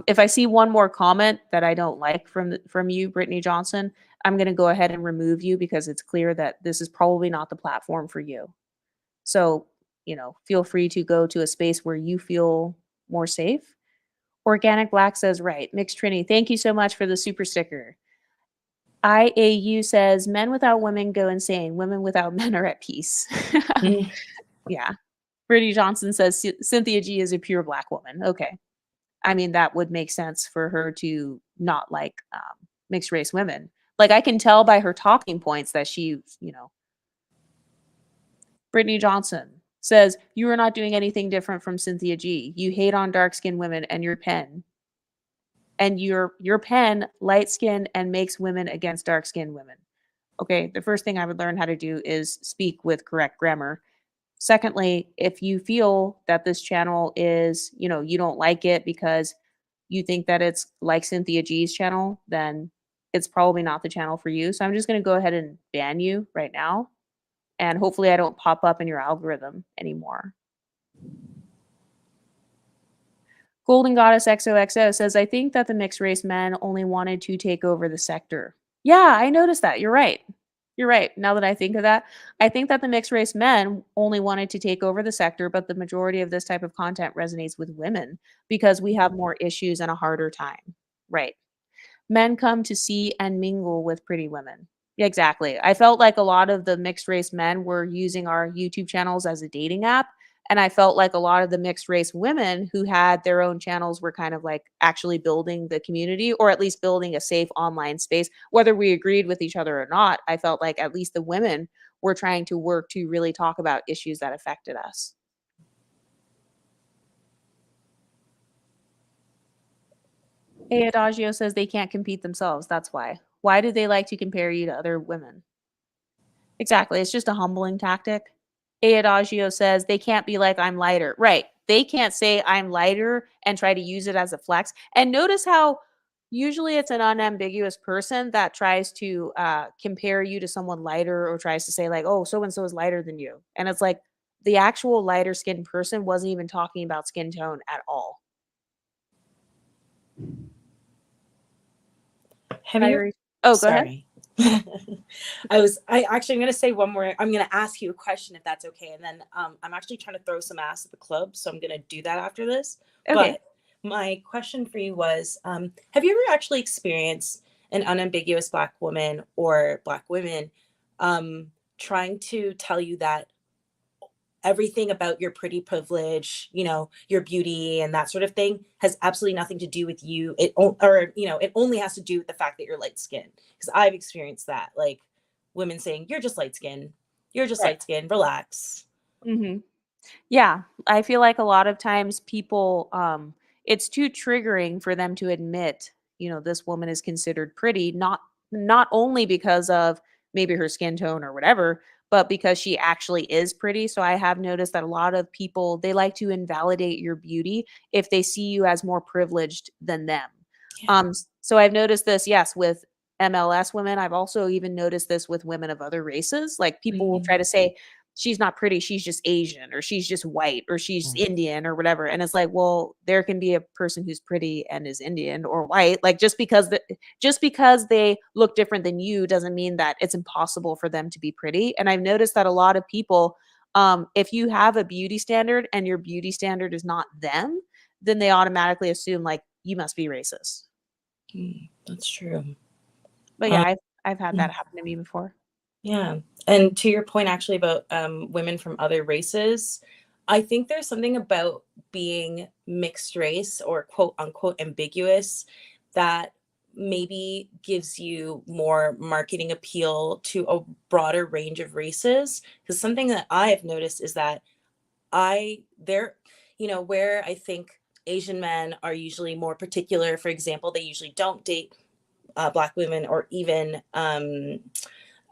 S1: If I see one more comment that I don't like from you, Brittany Johnson, I'm going to go ahead and remove you, because it's clear that this is probably not the platform for you. So, feel free to go to a space where you feel more safe. Organic Black says, right. Mixed Trini, thank you so much for the super sticker. IAU says, men without women go insane. Women without men are at peace. Yeah. Brittany Johnson says, Cynthia G is a pure black woman. Okay. I mean, that would make sense for her to not like mixed race women. Like, I can tell by her talking points that she, Brittany Johnson says, you are not doing anything different from Cynthia G. You hate on dark-skinned women and your pen. And your pen, light-skinned, and makes women against dark-skinned women. Okay, the first thing I would learn how to do is speak with correct grammar. Secondly, if you feel that this channel is, you don't like it because you think that it's like Cynthia G's channel, then it's probably not the channel for you. So I'm just going to go ahead and ban you right now. And hopefully I don't pop up in your algorithm anymore. Golden Goddess XOXO says, I think that the mixed race men only wanted to take over the sector. Yeah, I noticed that. You're right. You're right. Now that I think of that, I think that the mixed race men only wanted to take over the sector, but the majority of this type of content resonates with women because we have more issues and a harder time. Right. Men come to see and mingle with pretty women. Exactly. I felt like a lot of the mixed race men were using our YouTube channels as a dating app. And I felt like a lot of the mixed race women who had their own channels were kind of like actually building the community, or at least building a safe online space. Whether we agreed with each other or not, I felt like at least the women were trying to work to really talk about issues that affected us. Hey, Adagio says they can't compete themselves. That's why. Why do they like to compare you to other women? Exactly. It's just a humbling tactic. Adagio says they can't be like, I'm lighter. Right. They can't say I'm lighter and try to use it as a flex. And notice how usually it's an unambiguous person that tries to compare you to someone lighter, or tries to say like, oh, so-and-so is lighter than you. And it's like the actual lighter skinned person wasn't even talking about skin tone at all.
S2: Have you?
S1: Oh, go ahead.
S2: I'm going to say one more. I'm going to ask you a question if that's okay. And then I'm actually trying to throw some ass at the club. So I'm going to do that after this. Okay. But my question for you was, have you ever actually experienced an unambiguous Black woman or Black women trying to tell you that everything about your pretty privilege, your beauty and that sort of thing has absolutely nothing to do with you. It only has to do with the fact that you're light skinned. Because I've experienced that, like women saying, you're just light skinned. You're just light skinned. Relax.
S1: Mm-hmm. Yeah. I feel like a lot of times people, it's too triggering for them to admit, this woman is considered pretty, not only because of, maybe her skin tone or whatever, but because she actually is pretty. So I have noticed that a lot of people, they like to invalidate your beauty if they see you as more privileged than them.
S2: Yeah.
S1: So I've noticed this, yes, with MLS women. I've also even noticed this with women of other races. Like people will try to say, she's not pretty, she's just Asian, or she's just white, or she's Indian, or whatever. And it's like, well, there can be a person who's pretty and is Indian or white. Like just because they look different than you doesn't mean that it's impossible for them to be pretty. And I've noticed that a lot of people, if you have a beauty standard and your beauty standard is not them, then they automatically assume like you must be racist.
S2: That's true.
S1: But yeah, I've had that happen to me before.
S2: Yeah. And to your point, actually, about women from other races, I think there's something about being mixed race or quote unquote ambiguous that maybe gives you more marketing appeal to a broader range of races. Because something that I have noticed is that where I think Asian men are usually more particular, for example, they usually don't date Black women, or even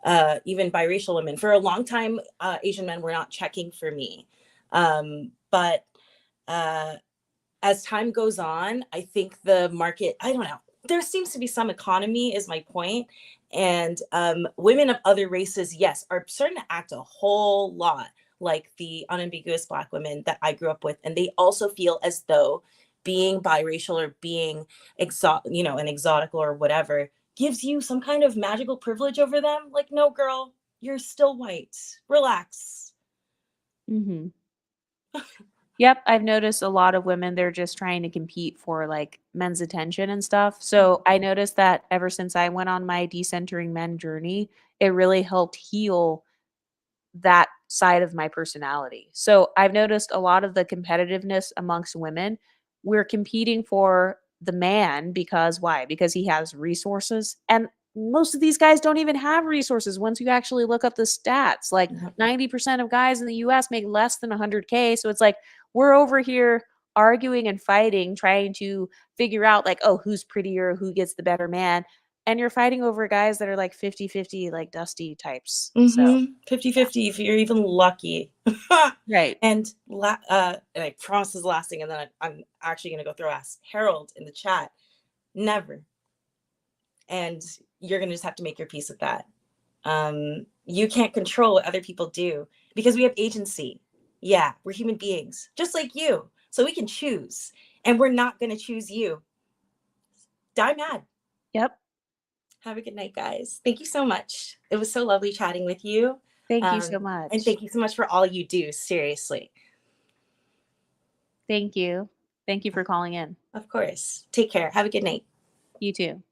S2: biracial women. For a long time, Asian men were not checking for me. But as time goes on, I think the market, I don't know, there seems to be some economy, is my point. And women of other races, yes, are starting to act a whole lot like the unambiguous Black women that I grew up with. And they also feel as though being biracial or being an exotic or whatever gives you some kind of magical privilege over them. Like, no, girl, you're still white. Relax.
S1: Mm-hmm. Yep, I've noticed a lot of women, they're just trying to compete for like men's attention and stuff. So I noticed that ever since I went on my decentering men journey, it really helped heal that side of my personality. So I've noticed a lot of the competitiveness amongst women. We're competing for the man because why? Because he has resources. And most of these guys don't even have resources once you actually look up the stats. Like 90% of guys in the US make less than 100K. So it's like we're over here arguing and fighting, trying to figure out like, oh, who's prettier, who gets the better man. And you're fighting over guys that are like 50-50, like dusty types. So
S2: 50-50 if you're even lucky.
S1: right.
S2: And I promise this is the last thing, and then I'm actually going to go throw ask Harold in the chat. Never. And you're going to just have to make your peace with that. You can't control what other people do because we have agency. Yeah, we're human beings, just like you. So we can choose, and we're not going to choose you. Die mad.
S1: Yep.
S2: Have a good night, guys. Thank you so much. It was so lovely chatting with you.
S1: Thank you so much.
S2: And thank you so much for all you do. Seriously.
S1: Thank you. Thank you for calling in.
S2: Of course. Take care. Have a good night.
S1: You too.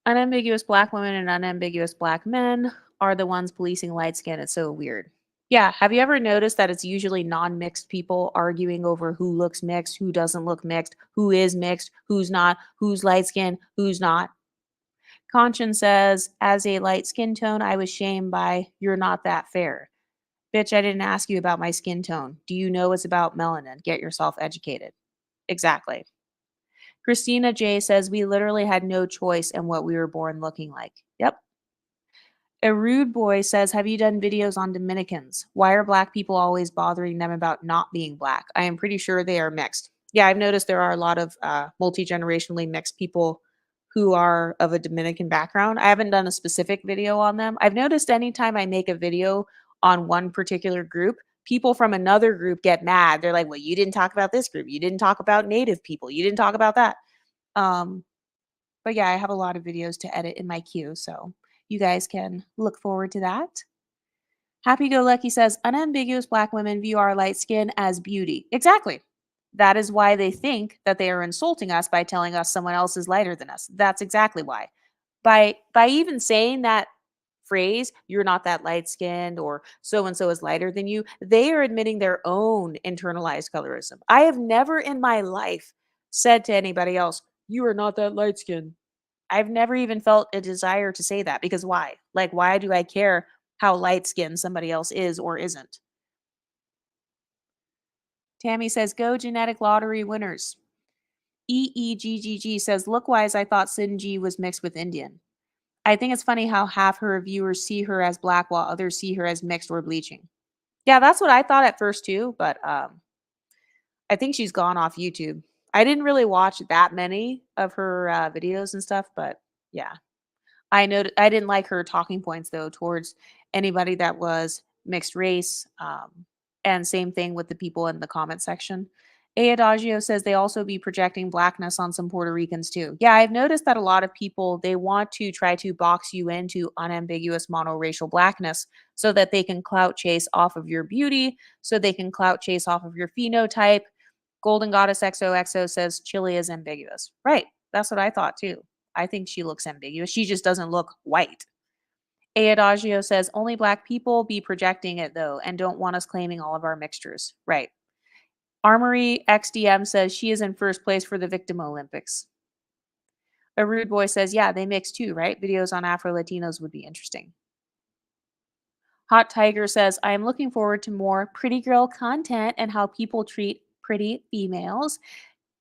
S1: Unambiguous Black women and unambiguous Black men are the ones policing light skin. It's so weird. Yeah. Have you ever noticed that it's usually non-mixed people arguing over who looks mixed, who doesn't look mixed, who is mixed, who's not, who's light skin, who's not? Conscience says, as a light skin tone, I was shamed by you're not that fair. Bitch, I didn't ask you about my skin tone. Do you know it's about melanin? Get yourself educated. Exactly. Christina J says, we literally had no choice in what we were born looking like. Yep. A rude boy says, have you done videos on Dominicans? Why are Black people always bothering them about not being Black? I am pretty sure they are mixed. Yeah, I've noticed there are a lot of multi-generationally mixed people who are of a Dominican background. I haven't done a specific video on them. I've noticed anytime I make a video on one particular group, people from another group get mad. They're like, well, you didn't talk about this group. You didn't talk about Native people. You didn't talk about that. But yeah, I have a lot of videos to edit in my queue. So you guys can look forward to that. Happy Go Lucky says, unambiguous Black women view our light skin as beauty. Exactly. That is why they think that they are insulting us by telling us someone else is lighter than us. That's exactly why. By even saying that phrase, you're not that light skinned or so and so is lighter than you, they are admitting their own internalized colorism. I have never in my life said to anybody else, you are not that light skinned. I've never even felt a desire to say that because why? Like, why do I care how light skinned somebody else is or isn't? Tammy says, go genetic lottery winners. EEGGG says, look wise, I thought Sinji was mixed with Indian. I think it's funny how half her viewers see her as black while others see her as mixed or bleaching. Yeah, that's what I thought at first too, but I think she's gone off YouTube. I didn't really watch that many of her videos and stuff, but yeah. I didn't like her talking points though towards anybody that was mixed race. And same thing with the people in the comment section. A Adagio says they also be projecting blackness on some Puerto Ricans too. Yeah, I've noticed that a lot of people they want to try to box you into unambiguous monoracial blackness so that they can clout chase off of your beauty, so they can clout chase off of your phenotype. Golden Goddess XOXO says Chile is ambiguous. Right. That's what I thought too. I think she looks ambiguous. She just doesn't look white. A Adagio says only black people be projecting it though and don't want us claiming all of our mixtures. Right. Armory XDM says she is in first place for the Victim Olympics. A Rude Boy says, yeah, they mix too, right? Videos on Afro Latinos would be interesting. Hot Tiger says, I am looking forward to more pretty girl content and how people treat pretty females.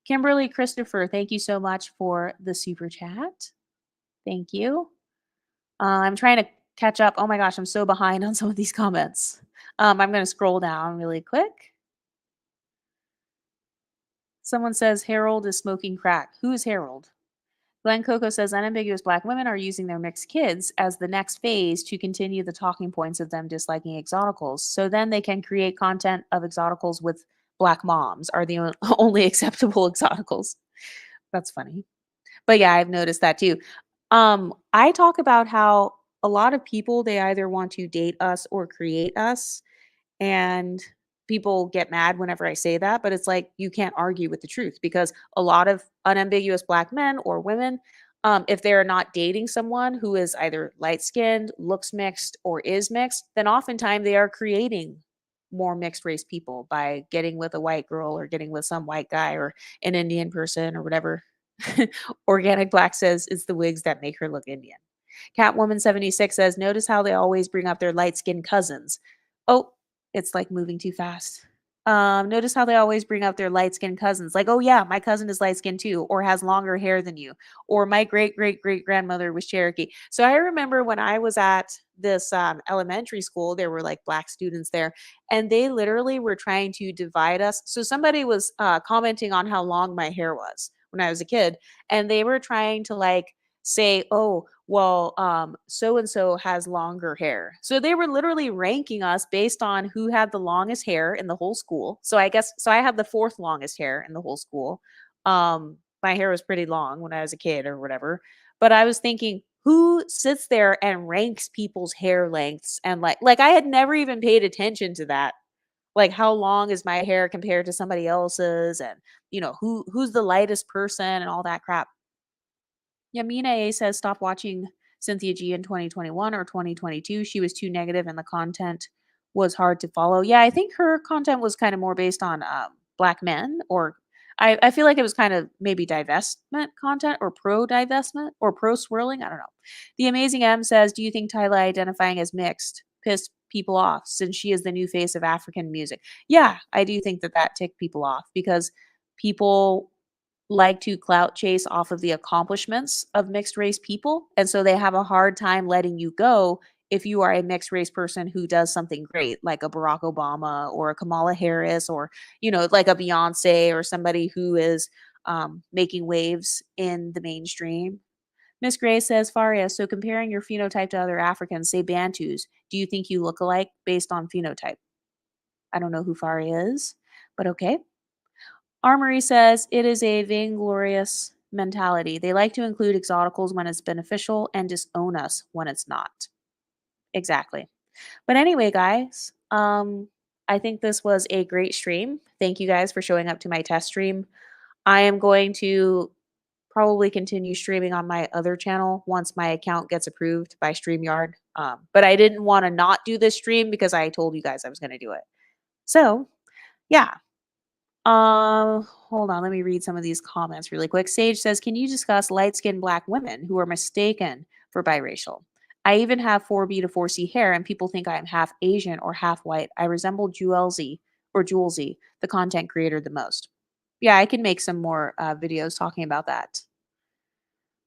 S1: Kimberly Christopher, thank you so much for the super chat. Thank you. I'm trying to catch up. Oh my gosh, I'm so behind on some of these comments. I'm going to scroll down really quick. Someone says Harold is smoking crack. Who is Harold? Glenn Coco says unambiguous black women are using their mixed kids as the next phase to continue the talking points of them disliking exoticals. So then they can create content of exoticals with black moms are the only acceptable exoticals. That's funny. But yeah, I've noticed that too. I talk about how a lot of people they either want to date us or create us, and people get mad whenever I say that, but it's like you can't argue with the truth because a lot of unambiguous black men or women, if they're not dating someone who is either light skinned, looks mixed, or is mixed, then oftentimes they are creating more mixed race people by getting with a white girl or getting with some white guy or an Indian person or whatever. Organic Black says it's the wigs that make her look Indian. Catwoman76 says, notice how they always bring up their light skinned cousins. Oh, it's like moving too fast. Notice how they always bring up their light skinned cousins. Like, oh yeah, my cousin is light skinned too, or has longer hair than you, or my great great great grandmother was Cherokee. So I remember when I was at this elementary school, there were like black students there, and they literally were trying to divide us. So somebody was commenting on how long my hair was when I was a kid, and they were trying to like say, oh, well, so and so has longer hair. So they were literally ranking us based on who had the longest hair in the whole school. So I guess so I have the fourth longest hair in the whole school. My hair was pretty long when I was a kid or whatever. But I was thinking, who sits there and ranks people's hair lengths and like I had never even paid attention to that. Like how long is my hair compared to somebody else's and who's the lightest person and all that crap. Yamina A says stop watching Cynthia G in 2021 or 2022. She was too negative and the content was hard to follow. Yeah, I think her content was kind of more based on black men, or I feel like it was kind of maybe divestment content or pro divestment or pro swirling. I don't know. The Amazing M says, do you think Tyla identifying as mixed pissed people off since she is the new face of African music? Yeah, I do think that ticked people off because people like to clout chase off of the accomplishments of mixed race people. And so they have a hard time letting you go if you are a mixed race person who does something great, like a Barack Obama or a Kamala Harris or, like a Beyonce or somebody who is making waves in the mainstream. Miss Gray says, Faria, so comparing your phenotype to other Africans, say Bantus, do you think you look alike based on phenotype? I don't know who Faria is, but okay. Armory says it is a vainglorious mentality. They like to include exoticals when it's beneficial and disown us when it's not. Exactly. But anyway, guys, I think this was a great stream. Thank you guys for showing up to my test stream. I am going to probably continue streaming on my other channel once my account gets approved by StreamYard. But I didn't want to not do this stream because I told you guys I was going to do it. So, yeah, hold on, let me read some of these comments really quick. Sage says, can you discuss light-skinned black women who are mistaken for biracial? I even have 4B to 4C hair and people think I am half Asian or half white. I resemble Julesy or Julesy, the content creator, the most. Yeah, I can make some more videos talking about that.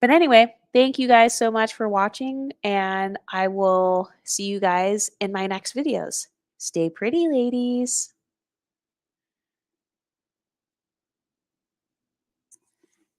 S1: But anyway, thank you guys so much for watching, and I will see you guys in my next videos. Stay pretty, ladies.